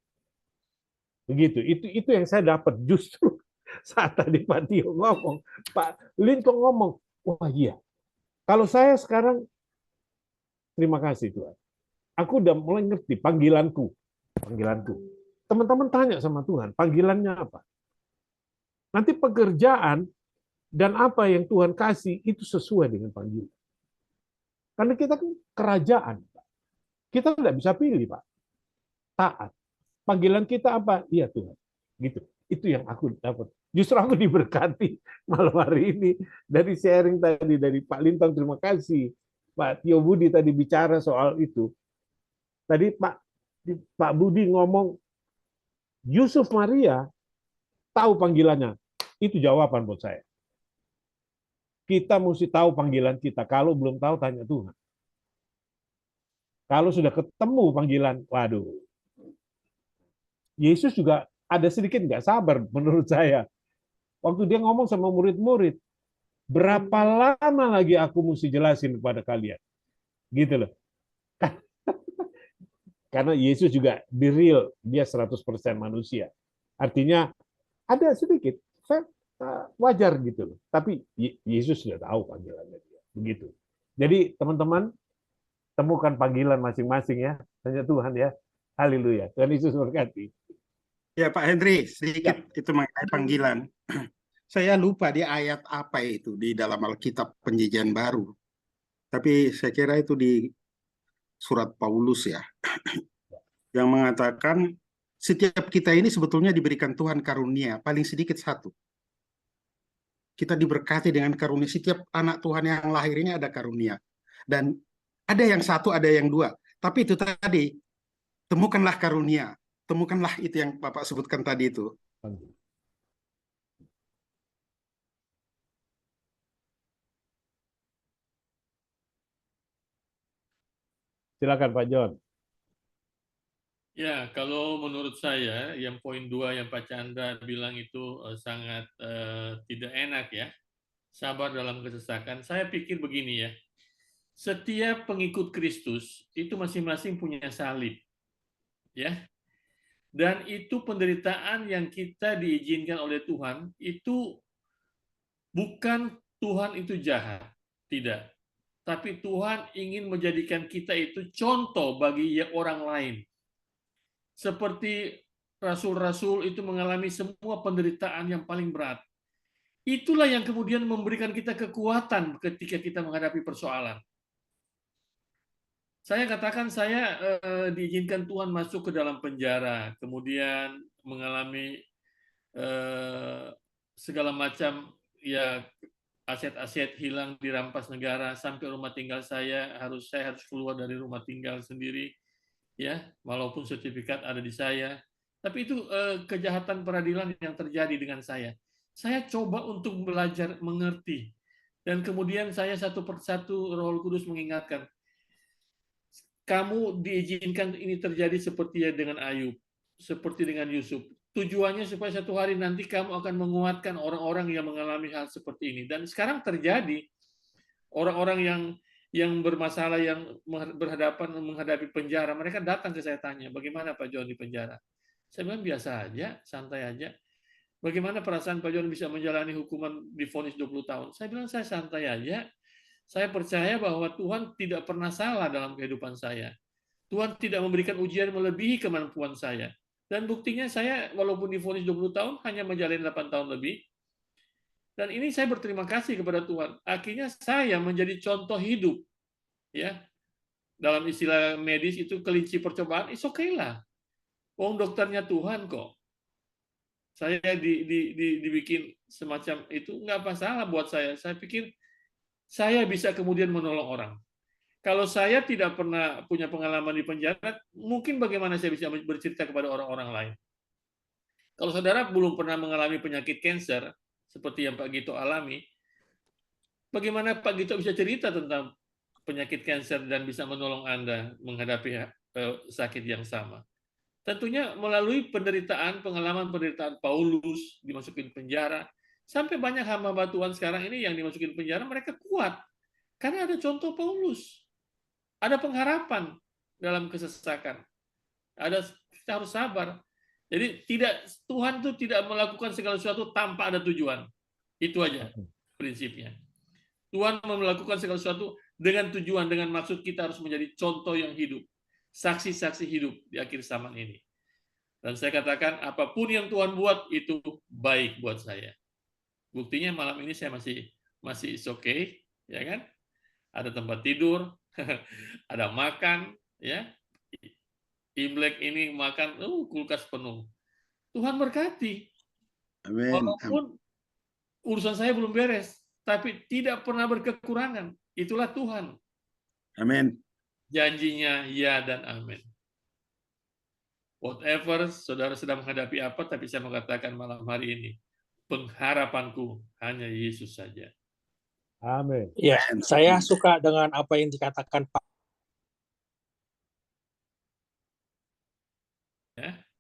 Begitu. Itu yang saya dapat justru saat tadi Pak Tio ngomong, Pak Lincoln ngomong, wah iya. Kalau saya sekarang, terima kasih Tuhan. Aku udah mulai ngerti panggilanku. Teman-teman tanya sama Tuhan, panggilannya apa? Nanti pekerjaan dan apa yang Tuhan kasih itu sesuai dengan panggilan. Karena kita kan kerajaan, Pak. Kita tidak bisa pilih, Pak. Taat. Panggilan kita apa? Iya Tuhan. Gitu. Itu yang aku dapat. Justru aku diberkati malam hari ini dari sharing tadi dari Pak Lintang. Terima kasih. Pak Tio Budi tadi bicara soal itu. Tadi Pak Budi ngomong Yusuf Maria tahu panggilannya. Itu jawaban buat saya. Kita mesti tahu panggilan kita. Kalau belum tahu, tanya Tuhan. Kalau sudah ketemu panggilan, waduh. Yesus juga ada sedikit nggak sabar menurut saya. Waktu dia ngomong sama murid-murid, berapa lama lagi aku mesti jelasin kepada kalian? Gitu loh. Karena Yesus juga di real, dia 100% manusia. Artinya ada sedikit, wajar gitu loh. Tapi Yesus sudah tahu panggilannya dia. Begitu. Jadi teman-teman, temukan panggilan masing-masing ya. Tanya Tuhan ya. Haleluya. Tuhan Yesus berkati. Ya Pak Henry, sedikit itu mengenai panggilan. Saya lupa di ayat apa itu di dalam Alkitab Perjanjian Baru. Tapi saya kira itu di surat Paulus ya. Yang mengatakan setiap kita ini sebetulnya diberikan Tuhan karunia, paling sedikit satu. Kita diberkati dengan karunia. Setiap anak Tuhan yang lahir ini ada karunia. Dan ada yang satu, ada yang dua. Tapi itu tadi, temukanlah karunia. Temukanlah itu yang Bapak sebutkan tadi itu. Silakan Pak John. Ya, kalau menurut saya, yang poin 2 yang Pak Chandra bilang itu sangat tidak enak ya, sabar dalam kesesakan. Saya pikir begini ya, setiap pengikut Kristus itu masing-masing punya salib, ya. Dan itu penderitaan yang kita diizinkan oleh Tuhan, itu bukan Tuhan itu jahat, tidak. Tapi Tuhan ingin menjadikan kita itu contoh bagi orang lain. Seperti rasul-rasul itu mengalami semua penderitaan yang paling berat. Itulah yang kemudian memberikan kita kekuatan ketika kita menghadapi persoalan. Saya katakan saya diizinkan Tuhan masuk ke dalam penjara, kemudian mengalami segala macam ya aset-aset hilang dirampas negara sampai rumah tinggal saya harus keluar dari rumah tinggal sendiri ya, walaupun sertifikat ada di saya. Tapi itu kejahatan peradilan yang terjadi dengan saya. Saya coba untuk belajar mengerti dan kemudian saya satu persatu Roh Kudus mengingatkan, kamu diizinkan ini terjadi seperti dengan Ayub, seperti dengan Yusuf. tujuannya supaya satu hari nanti kamu akan menguatkan orang-orang yang mengalami hal seperti ini. Dan sekarang terjadi orang-orang yang bermasalah, yang menghadapi penjara, mereka datang ke saya tanya, bagaimana Pak John di penjara? Saya bilang biasa aja, santai aja. Bagaimana perasaan Pak John bisa menjalani hukuman divonis 20 tahun? Saya bilang saya santai aja. Saya percaya bahwa Tuhan tidak pernah salah dalam kehidupan saya. Tuhan tidak memberikan ujian melebihi kemampuan saya. Dan buktinya saya walaupun divonis 20 tahun hanya menjalani 8 tahun lebih. Dan ini saya berterima kasih kepada Tuhan. Akhirnya saya menjadi contoh hidup. Ya. Dalam istilah medis itu kelinci percobaan, is okay lah. Wong dokternya Tuhan kok. Saya dibikin semacam itu nggak masalah buat saya. Saya pikir saya bisa kemudian menolong orang. Kalau saya tidak pernah punya pengalaman di penjara, mungkin bagaimana saya bisa bercerita kepada orang-orang lain. Kalau saudara belum pernah mengalami penyakit kanker, seperti yang Pak Gito alami, bagaimana Pak Gito bisa cerita tentang penyakit kanker dan bisa menolong Anda menghadapi sakit yang sama? Tentunya melalui pengalaman penderitaan Paulus, dimasukin penjara, sampai banyak hamba Tuhan sekarang ini yang dimasukin penjara, mereka kuat. Karena ada contoh Paulus. Ada pengharapan dalam kesesakan. Kita harus sabar. Jadi Tuhan itu tidak melakukan segala sesuatu tanpa ada tujuan. Itu aja prinsipnya. Tuhan melakukan segala sesuatu dengan tujuan, dengan maksud kita harus menjadi contoh yang hidup. Saksi-saksi hidup di akhir zaman ini. Dan saya katakan apapun yang Tuhan buat itu baik buat saya. Buktinya malam ini saya masih okay, ya kan? Ada tempat tidur, ada makan, ya. Imlek ini makan, kulkas penuh. Tuhan berkati. Amin. Walaupun urusan saya belum beres, tapi tidak pernah berkekurangan. Itulah Tuhan. Amin. Janjinya ya dan amin. Whatever saudara sedang menghadapi apa, tapi saya mengatakan malam hari ini, pengharapanku hanya Yesus saja. Amin. Ya, saya suka dengan apa yang dikatakan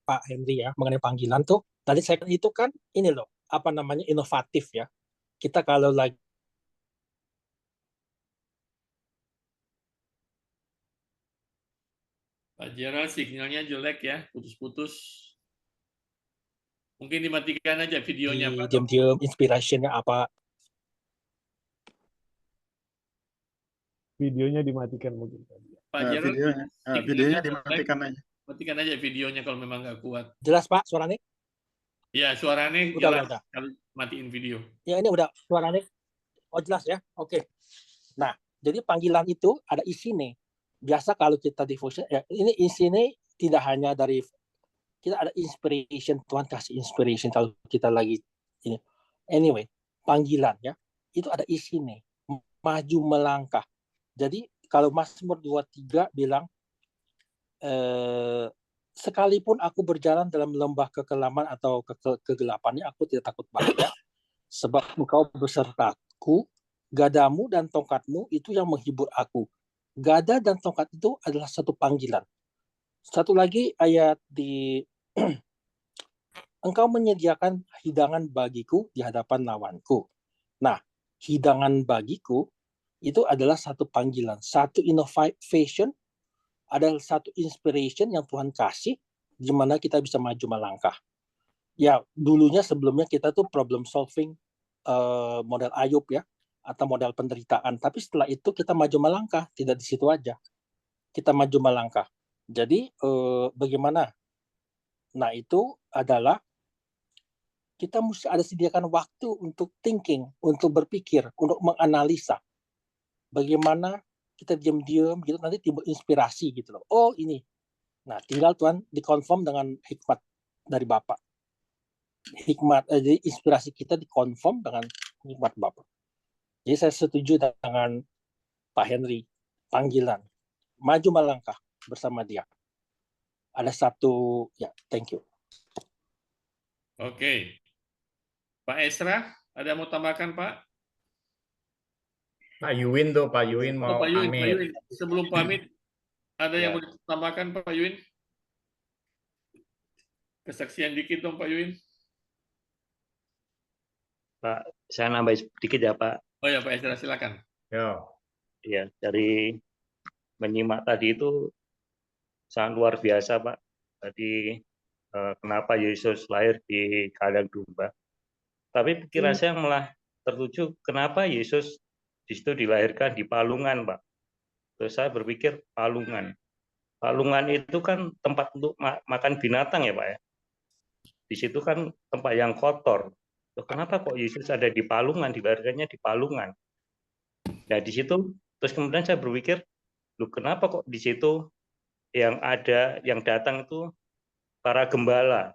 Pak Henry ya mengenai panggilan tuh. Tadi saya itu kan ini loh, apa namanya, inovatif ya. Kita kalau lagi Pak Gerald signalnya jelek ya, putus-putus. Mungkin dimatikan aja videonya Pak. diam-diam inspirationnya apa. Videonya dimatikan mungkin. Pak Gerald, videonya dimatikan aja. Matikan aja videonya kalau memang nggak kuat. Jelas Pak suaranya? Ya, suaranya jelas kalau matiin video. Ya ini udah suaranya. Oh jelas ya. Oke. Nah, jadi panggilan itu ada isinya. Biasa kalau kita devotion, ya ini isinya tidak hanya dari kita ada inspiration, Tuhan kasih inspiration kalau kita lagi ini. Anyway, panggilan ya, itu ada isinya. Maju melangkah. Jadi kalau Mazmur 23 bilang sekalipun aku berjalan dalam lembah kekelaman atau kegelapannya, aku tidak takut bahaya, sebab Engkau besertaku, gadamu dan tongkatmu itu yang menghibur aku. Gada dan tongkat itu adalah satu panggilan. Satu lagi ayat di Engkau menyediakan hidangan bagiku di hadapan lawanku. Nah, hidangan bagiku itu adalah satu panggilan, satu innovation, adalah satu inspiration yang Tuhan kasih di mana kita bisa maju melangkah. Ya, dulunya sebelumnya kita tuh problem solving model Ayub ya, atau modal penderitaan. Tapi setelah itu kita maju melangkah, tidak di situ aja. Kita maju melangkah. Jadi bagaimana? Nah itu adalah kita mesti ada sediakan waktu untuk thinking, untuk berpikir, untuk menganalisa. Bagaimana kita diam-diam gitu nanti timbul inspirasi gitu loh. Oh ini. Nah tinggal Tuhan dikonfirm dengan hikmat dari Bapak. Hikmat, jadi inspirasi kita dikonfirm dengan hikmat Bapak. Jadi saya setuju dengan Pak Henry, panggilan, maju melangkah bersama dia. Ada satu, ya, thank you. Oke. Pak Esra, ada mau tambahkan Pak? Pak Yuwin mau Pak Yuwin, pamit. Sebelum pamit, ada yang mau ditambahkan Pak Yuwin? Kesaksian dikit dong Pak Yuin. Pak, saya nambah sedikit ya Pak. Oh ya Pak Ezra, silakan. Yo. Ya, dari menyimak tadi itu sangat luar biasa Pak. Tadi kenapa Yesus lahir di kandang domba. Tapi pikiran saya malah tertuju kenapa Yesus di situ dilahirkan di palungan Pak. Terus saya berpikir palungan. Palungan itu kan tempat untuk makan binatang ya Pak ya. Di situ kan tempat yang kotor. Loh, kenapa kok Yesus ada di palungan, dilahirkannya di palungan? Nah di situ terus kemudian saya berpikir, loh kenapa kok di situ yang datang itu para gembala.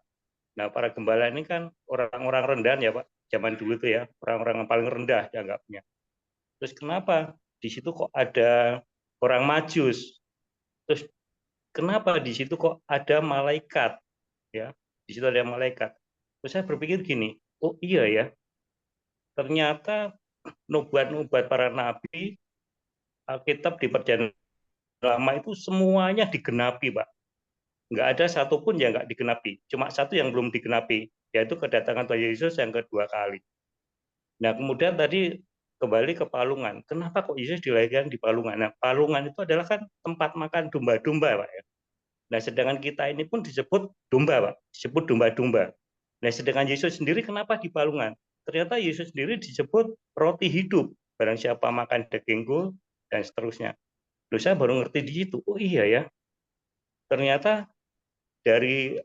Nah para gembala ini kan orang-orang rendahan ya Pak, zaman dulu itu ya, orang-orang yang paling rendah dianggapnya. Terus kenapa di situ kok ada orang Majus? Terus kenapa di situ kok ada malaikat? Ya, di situ ada malaikat. Terus saya berpikir gini, oh iya ya, ternyata nubuat-nubuat para nabi, Alkitab di Perjanjian Lama itu semuanya digenapi, Pak. Nggak ada satupun yang nggak digenapi. Cuma satu yang belum digenapi, yaitu kedatangan Tuhan Yesus yang kedua kali. Nah, kemudian tadi kembali ke palungan. Kenapa kok Yesus dilahirkan di palungan? Nah, palungan itu adalah kan tempat makan domba-domba, Pak. Nah, sedangkan kita ini pun disebut domba, Pak. Disebut domba-domba. Nah, sedangkan Yesus sendiri kenapa di palungan? Ternyata Yesus sendiri disebut roti hidup. Barang siapa makan dagingku, dan seterusnya. Loh, saya baru ngerti di situ. Oh iya ya. Ternyata dari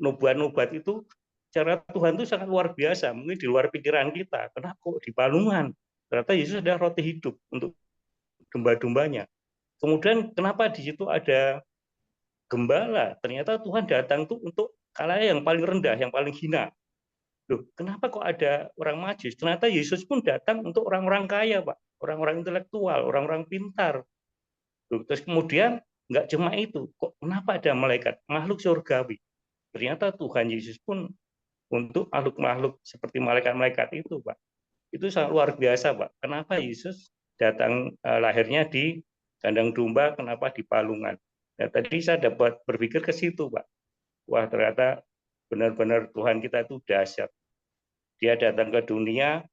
nubuat-nubuat itu cara Tuhan itu sangat luar biasa. Mungkin di luar pikiran kita. Kenapa kok di palungan? Ternyata Yesus adalah roti hidup untuk domba-dombanya. Kemudian kenapa di situ ada gembala? Ternyata Tuhan datang tuh untuk kalangan yang paling rendah, yang paling hina. Loh, kenapa kok ada orang Majus? Ternyata Yesus pun datang untuk orang-orang kaya, Pak. Orang-orang intelektual, orang-orang pintar. Loh, terus kemudian nggak cuma itu, kok kenapa ada malaikat, makhluk surgawi? Ternyata Tuhan Yesus pun untuk makhluk-makhluk seperti malaikat-malaikat itu, Pak. Itu sangat luar biasa, Pak. Kenapa Yesus datang lahirnya di kandang domba, kenapa di palungan? Nah, tadi saya dapat berpikir ke situ, Pak. Wah, ternyata benar-benar Tuhan kita itu dahsyat. Dia datang ke dunia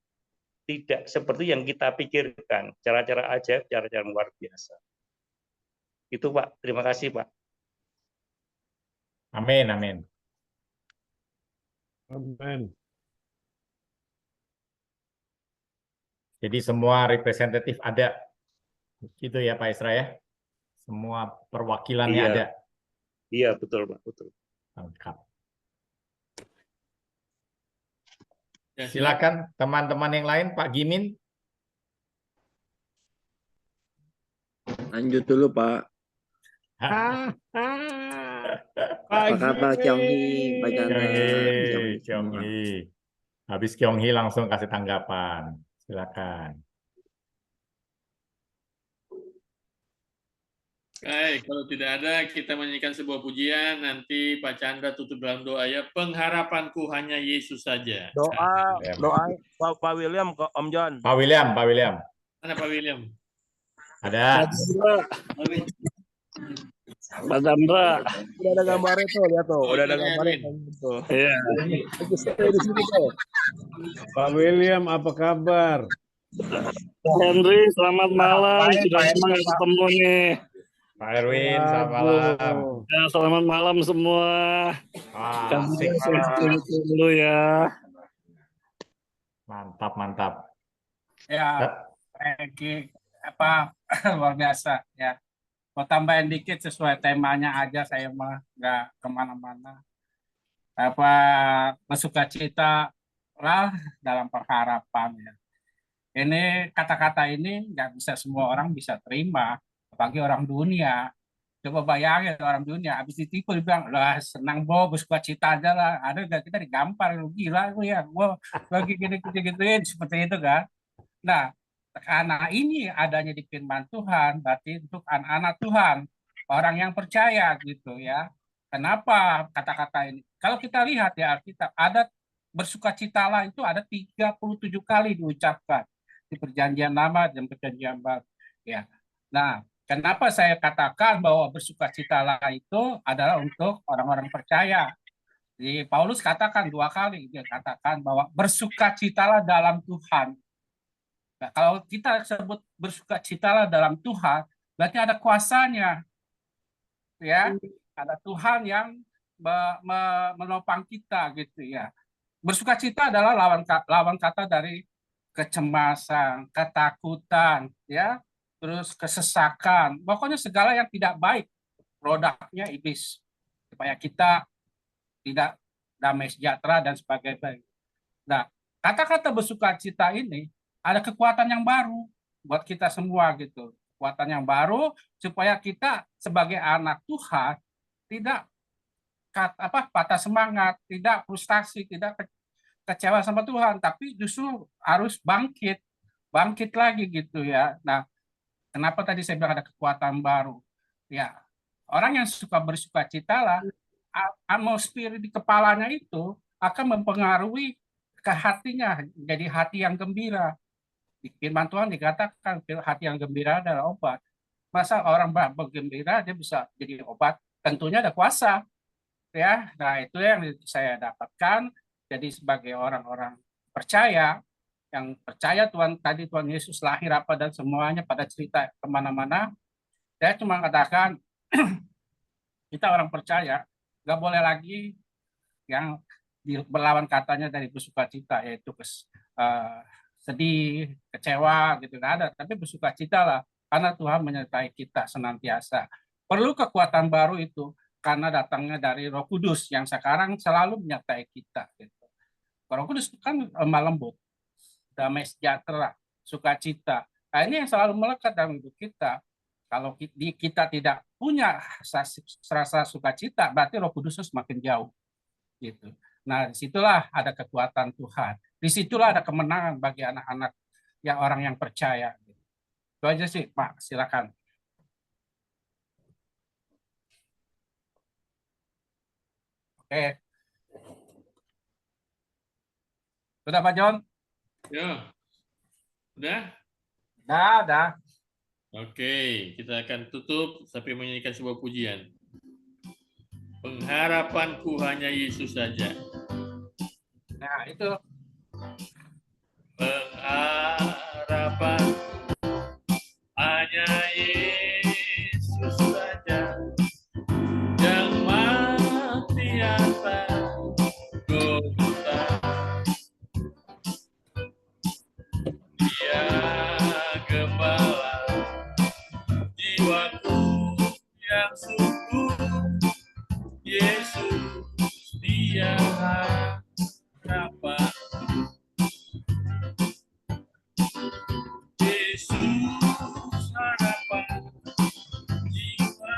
tidak seperti yang kita pikirkan, cara-cara ajaib, cara-cara luar biasa. Itu Pak, terima kasih Pak. Amin, amin. Amin. Jadi semua representatif ada, gitu ya Pak Isra ya? Semua perwakilannya ada. Iya, betul Pak, betul. Lengkap. Ya, Silakan teman-teman yang lain, Pak Gimin. Lanjut dulu Pak. Apa kabar Kyonghi, Pak Chandra? Kyonghi. Habis Kyonghi langsung kasih tanggapan. Silakan. Baik, kalau tidak ada, kita menyanyikan sebuah pujian. Nanti Pak Chandra tutup dalam doa ya. Pengharapanku hanya Yesus saja. Doa Pak William ke Om John. Pak William. Mana Pak William? Ada. Pak Chandra. Udah ada gambarnya tuh, lihat tuh. Udah ada gambarnya tuh. Iya. Di sini tuh. Pak William, apa kabar? Pak Henry, selamat malam. Sudah lama nggak ketemu nih. Pak Erwin, selamat malam. Ya, selamat malam semua. Asik. Dulu ya. Mantap. Ya, Eki, luar biasa ya. Mau tambahin dikit sesuai temanya aja, saya mah nggak kemana-mana. Bersukacita lah dalam pengharapan ya. Ini kata-kata ini nggak bisa semua orang bisa terima, apalagi orang dunia. Coba bayangin orang dunia habis ditipu dibilang lah senang bersukacita aja lah. Ada nggak kita digampar, lu gila lu ya, gua lagi gituin seperti itu kan. Nah, karena ini adanya di firman Tuhan, berarti untuk anak-anak Tuhan, orang yang percaya gitu ya. Kenapa kata-kata ini? Kalau kita lihat ya Alkitab, ada bersukacitalah itu ada 37 kali diucapkan di Perjanjian Lama dan Perjanjian Baru. Ya. Nah, Kenapa saya katakan bahwa bersukacitalah itu adalah untuk orang-orang percaya. Jadi Paulus katakan 2 kali, dia katakan bahwa bersukacitalah dalam Tuhan. Nah, kalau kita sebut bersukacitalah dalam Tuhan, berarti ada kuasanya, ya, ada Tuhan yang menopang kita gitu ya. Bersukacita adalah lawan kata dari kecemasan, ketakutan, ya, terus kesesakan, pokoknya segala yang tidak baik, produknya iblis, supaya kita tidak damai sejahtera dan sebagainya. Nah, kata-kata bersukacita ini ada kekuatan yang baru buat kita semua gitu, kekuatan yang baru supaya kita sebagai anak Tuhan tidak patah semangat, tidak frustasi, tidak kecewa sama Tuhan, tapi justru harus bangkit lagi gitu ya. Nah, kenapa tadi saya bilang ada kekuatan baru? Ya, orang yang suka bersukacita lah, atmosfer di kepalanya itu akan mempengaruhi ke hatinya, jadi hati yang gembira. Di firman Tuhan dikatakan hati yang gembira adalah obat. Masa orang bergembira dia bisa jadi obat? Tentunya ada kuasa. Ya, nah itu yang saya dapatkan. Jadi sebagai orang-orang percaya, yang percaya Tuhan Yesus lahir apa dan semuanya pada cerita kemana-mana, saya cuma katakan kita orang percaya nggak boleh lagi yang berlawan katanya dari bersukacita, yaitu sedih, kecewa gitu, nggak ada, tapi bersukacita lah karena Tuhan menyertai kita senantiasa. Perlu kekuatan baru itu karena datangnya dari Roh Kudus yang sekarang selalu menyertai kita gitu. Roh Kudus kan lemah lembut, damai sejahtera, sukacita. Nah, ini yang selalu melekat dalam hidup kita. Kalau kita tidak punya rasa sukacita, berarti Roh Kudus semakin jauh. Gitu. Nah, disitulah ada kekuatan Tuhan. Disitulah ada kemenangan bagi anak-anak yang orang yang percaya. Itu aja sih, Pak. Silakan. Oke. Sudah, Pak John? Ya. Udah? Udah. Oke, kita akan tutup sampai menyanyikan sebuah pujian. Pengharapanku hanya Yesus saja. Nah, itu. Pengharapan hanya Yesus saja, yang mati atas Golgota. Dia gembala jiwaku yang sungguh, Yesus dia harapan. Yesus harapan jiwa,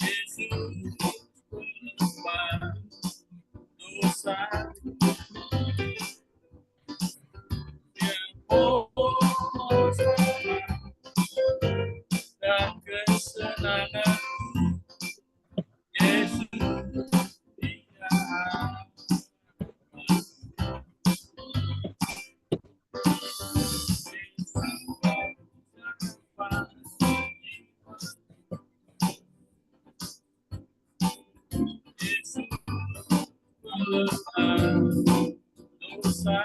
Yesus pelembah dosa, yang bos dan kesenangan, Yesus dia harapan. Dosa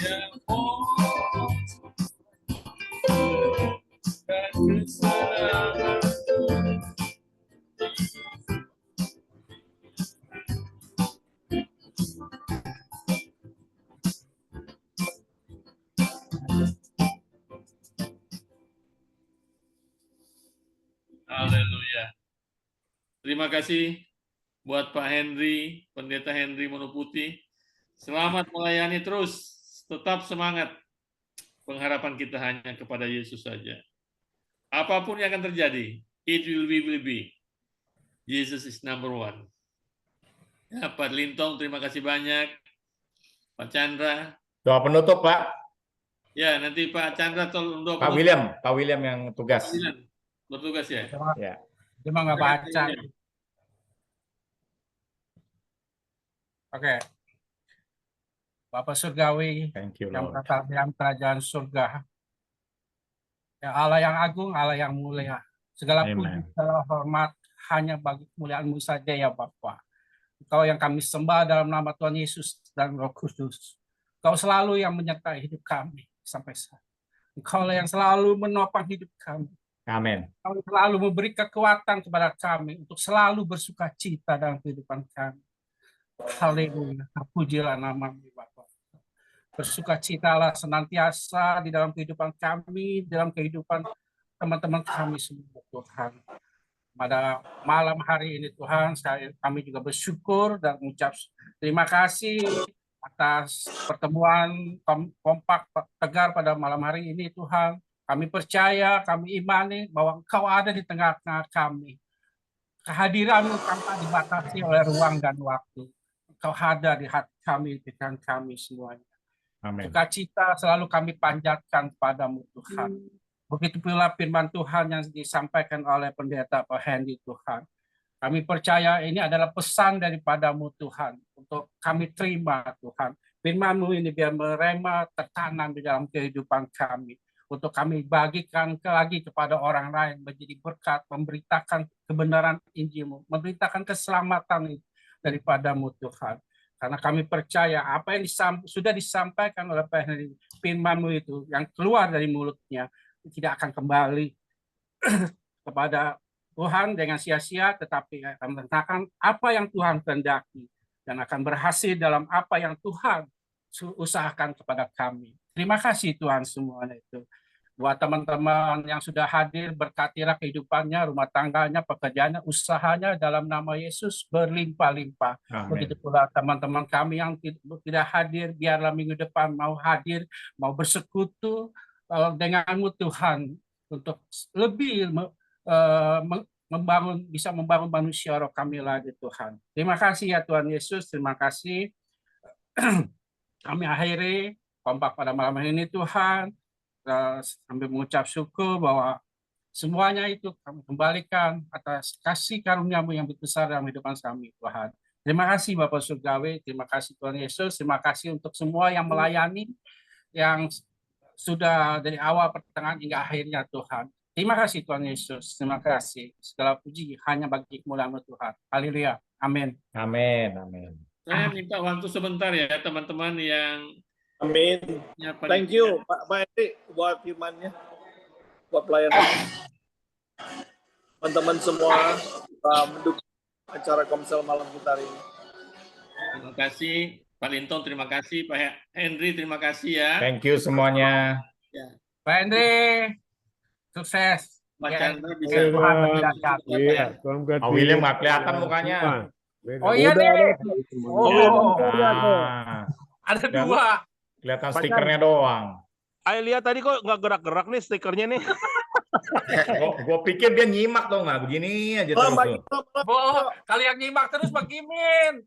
yang bos dan kesenangan, haleluya. Terima kasih buat Pak Henry, Pendeta Henry Monoputi. Selamat melayani terus, tetap semangat. Pengharapan kita hanya kepada Yesus saja. Apapun yang akan terjadi, it will be. Jesus is number one. Ya, Pak Lintong, terima kasih banyak. Pak Chandra. Doa penutup, Pak. Ya, nanti Pak Chandra tolong doa Pak penutup. William yang tugas. Pak William bertugas ya. Ya. Cuma nggak baca. Oke. Bapa Surgawi Thank you, yang Lord. berada dalam kerajaan surga. Ya Allah yang agung, Allah yang mulia. Segala puji, Amen. segala hormat hanya bagi kemuliaan-Mu saja ya Bapa. Engkau yang kami sembah dalam nama Tuhan Yesus dan Roh Kudus. Engkau selalu yang menyertai hidup kami sampai saat. Engkau yang selalu menopang hidup kami. Amin. Engkau selalu memberi kekuatan kepada kami untuk selalu bersuka cita dalam kehidupan kami. Haleluya. Terpujilah nama-Mu Bapa. Bersukacitalah senantiasa di dalam kehidupan kami, dalam kehidupan teman-teman kami semua, Tuhan. Pada malam hari ini, Tuhan, kami juga bersyukur dan mengucap terima kasih atas pertemuan kompak tegar pada malam hari ini, Tuhan. Kami percaya, kami imani bahwa Engkau ada di tengah-tengah kami. Kehadiran-Mu tanpa dibatasi oleh ruang dan waktu. Engkau ada di hati kami, di pikiran kami semuanya. Amin. Sukacita selalu kami panjatkan padamu Tuhan. Begitu pula firman Tuhan yang disampaikan oleh pendeta Pak Hendy Tuhan. Kami percaya ini adalah pesan daripadamu Tuhan. Untuk kami terima Tuhan. Firman-Mu ini biar merema tertanam di dalam kehidupan kami. Untuk kami bagikan lagi kepada orang lain. Menjadi berkat, memberitakan kebenaran Injil-Mu. Memberitakan keselamatan daripadamu Tuhan. Karena kami percaya apa yang sudah disampaikan oleh firman-Mu itu yang keluar dari mulutnya tidak akan kembali kepada Tuhan dengan sia-sia, tetapi akan menentangkan apa yang Tuhan kehendaki dan akan berhasil dalam apa yang Tuhan usahakan kepada kami. Terima kasih Tuhan semuanya itu. Buat teman-teman yang sudah hadir, berkatilah kehidupannya, rumah tangganya, pekerjaannya, usahanya dalam nama Yesus berlimpah-limpah. Begitu pula teman-teman kami yang tidak hadir, biarlah minggu depan mau hadir, mau bersekutu denganmu Tuhan untuk lebih bisa membangun manusia roh kami lagi Tuhan. Terima kasih ya Tuhan Yesus, terima kasih. Kami akhiri kompak pada malam ini Tuhan. Sambil mengucap syukur bahwa semuanya itu kami kembalikan atas kasih karunia-Mu yang besar dalam kehidupan kami Tuhan. Terima kasih Bapak Surgawi, terima kasih Tuhan Yesus, terima kasih untuk semua yang melayani, yang sudah dari awal pertengahan hingga akhirnya Tuhan. Terima kasih Tuhan Yesus, terima kasih. Segala puji hanya bagi kemuliaan-Mu Tuhan. Haleluya. Amin. Amin. Amin. Saya minta waktu sebentar ya teman-teman yang Amin. Thank you Pak Henry buat firman-Nya, buat pelayanan. Teman-teman semua mendukung acara Komsel malam kita hari ini. Terima kasih Pak Linton, terima kasih Pak Henry, terima kasih ya. Thank you semuanya. Ya. Pak Henry, sukses. Pak Chandra bisa. Iya, Pak William nggak kelihatan mukanya. Oh iya deh. Ada dua. Kelihatan stikernya doang. Ayo lihat tadi kok nggak gerak-gerak nih stikernya nih. Gue pikir dia nyimak dong, nggak begini aja terus. Kali yang nyimak terus Pak Gimin.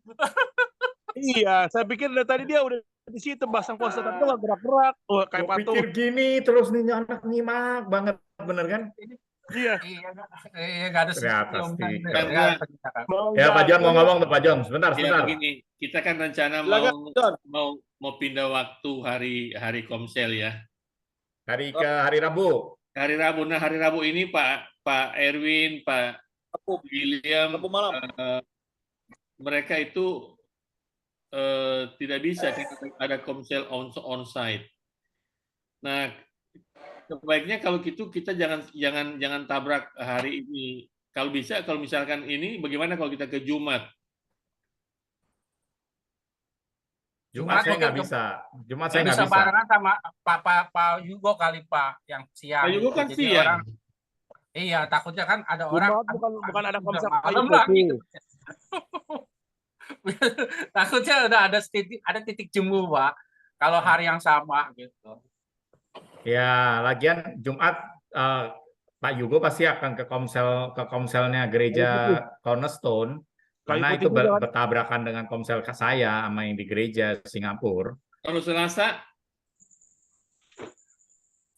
Iya, saya pikir dari tadi dia udah di situ pasang poster tapi nggak gerak-gerak. Oh, kayak patung. Pikir gini terus nih anak nyimak banget, bener kan? Iya. Iya, nggak ada stiker. Ya Pak John mau ngomong tuh Pak John, sebentar. Begini, kita kan rencana mau pindah waktu hari Komsel ya. Hari Rabu. Hari Rabu. Nah, hari Rabu ini Pak Erwin, Pak William, mereka itu tidak bisa ada Komsel on-site. Nah, sebaiknya kalau gitu kita jangan tabrak hari ini. Kalau bisa, kalau misalkan ini, bagaimana kalau kita ke Jumat? Jumat saya nggak bisa. Jumat saya nggak bisa. Barengan sama Pak Yugo kali Pak yang siang. Pak Yugo kan siang. Iya, takutnya kan ada orang bukan ada komsel lagi. Takutnya udah ada titik jemu Pak. Kalau hari yang sama gitu. Ya, lagian Jumat Pak Yugo pasti akan ke komselnya gereja Cornerstone. Karena itu bertabrakan dengan komsel saya sama yang di gereja Singapura. Kalau Selasa?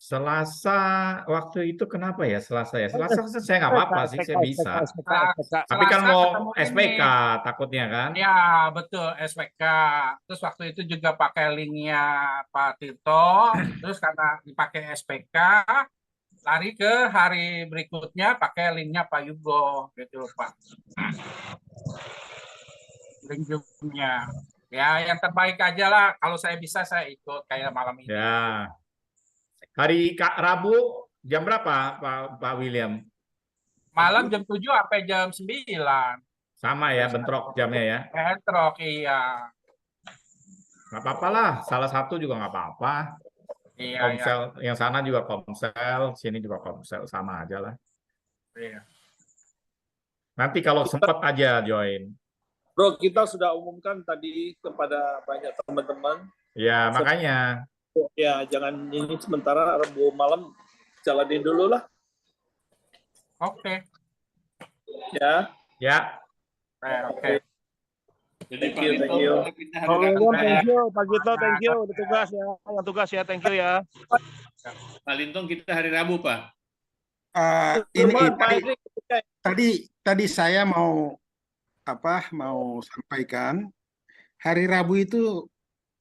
Selasa waktu itu kenapa ya Selasa ya? Selasa saya nggak apa-apa sih, saya bisa. Tapi kan Selasa mau ketemu SPK ini. takutnya kan? Ya, betul, SPK. Terus waktu itu juga pakai linknya Pak Tirto. Terus karena dipakai SPK, lari ke hari berikutnya pakai linknya Pak Yugo, gitu Pak. Link Zoom-nya. Ya, yang terbaik aja lah. Kalau saya bisa, saya ikut kayak malam ini. Ya. Hari Rabu jam berapa Pak William? Malam jam 7 sampai jam 9. Sama ya, bentrok jamnya ya. Bentrok, iya. Nggak apa-apa lah, salah satu juga nggak apa-apa. Iya, Komsel, yang sana juga Komsel, sini juga Komsel, sama aja lah. iya. Nanti kalau sempat aja join. Bro, kita sudah umumkan tadi kepada banyak teman-teman. Ya, makanya. Ya, jangan ini sementara Rabu malam jalanin dulu lah. Oke. Ya. Ya. Oke. Jadi Thank you. Pak William, thank you. Pak Gito, thank you. Udah tugas ya. Yang tugas ya, thank you ya. Pak Lintong kita hari Rabu, Pak. Tadi saya mau sampaikan hari Rabu itu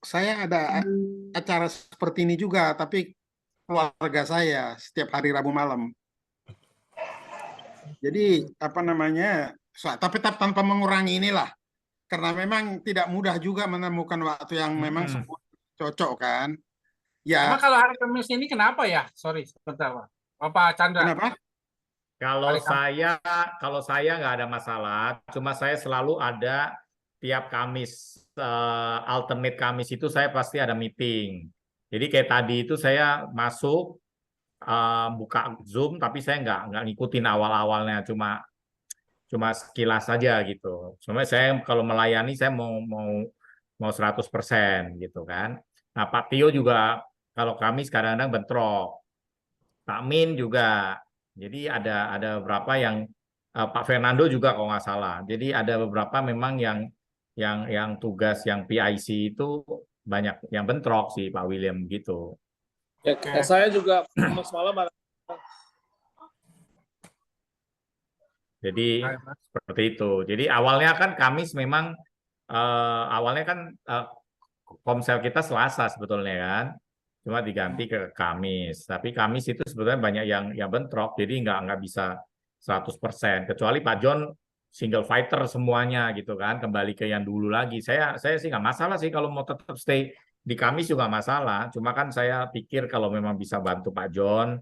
saya ada acara seperti ini juga, tapi keluarga saya setiap hari Rabu malam. Jadi tapi tanpa mengurangi inilah, karena memang tidak mudah juga menemukan waktu yang memang cocok kan. Ya. Emang kalau hari Kamis ini kenapa ya? Sorry, sebentar Pak. Bapak Chandra. Kenapa? Kalau saya nggak ada masalah, cuma saya selalu ada tiap Kamis, alternate Kamis itu saya pasti ada meeting. Jadi kayak tadi itu saya masuk, buka Zoom, tapi saya nggak ngikutin awal-awalnya, cuma sekilas saja gitu. Cuma saya kalau melayani saya mau 100% gitu kan. Nah Pak Tio juga kalau Kamis kadang-kadang bentrok. Pak Min juga. Jadi ada beberapa yang Pak Fernando juga kalau nggak salah. Jadi ada beberapa memang yang tugas yang PIC itu banyak yang bentrok sih Pak William gitu. Ya, saya juga semalam ada. Jadi seperti itu. Jadi awalnya kan Kamis memang awalnya kan Komsel kita Selasa sebetulnya kan. Cuma diganti ke Kamis. Tapi Kamis itu sebetulnya banyak yang bentrok, jadi nggak bisa 100%. Kecuali Pak John single fighter semuanya gitu kan, kembali ke yang dulu lagi. Saya sih nggak masalah sih kalau mau tetap stay di Kamis juga masalah. Cuma kan saya pikir kalau memang bisa bantu Pak John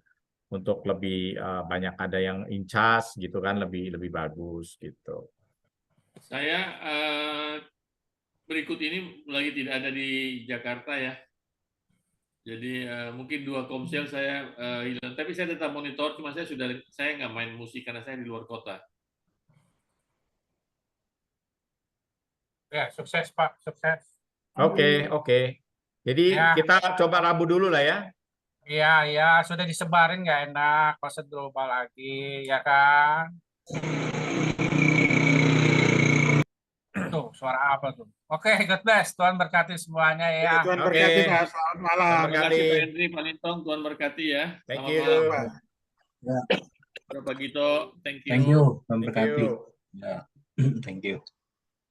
untuk lebih banyak ada yang in charge gitu kan, lebih bagus gitu. Saya berikut ini lagi tidak ada di Jakarta ya. Jadi mungkin 2 Komsel saya hilang, tapi saya tetap monitor. Cuma saya nggak main musik karena saya di luar kota. Ya, sukses Pak, sukses. Oke. Jadi ya, kita coba Rabu dulu lah ya. Iya, sudah disebarin nggak enak, pas berubah lagi, ya kan? Tuh, suara apa tuh? Oke, God bless. Tuhan berkati semuanya ya. Tuhan berkati, Pak. Selamat malam. Terima kasih Pak Henry, Pak Lintong. Tuhan berkati ya. Thank Selamat you. malam. Ya. Pak Gito, thank you. Thank you. Tuhan Thank berkati. you. Ya. Thank you.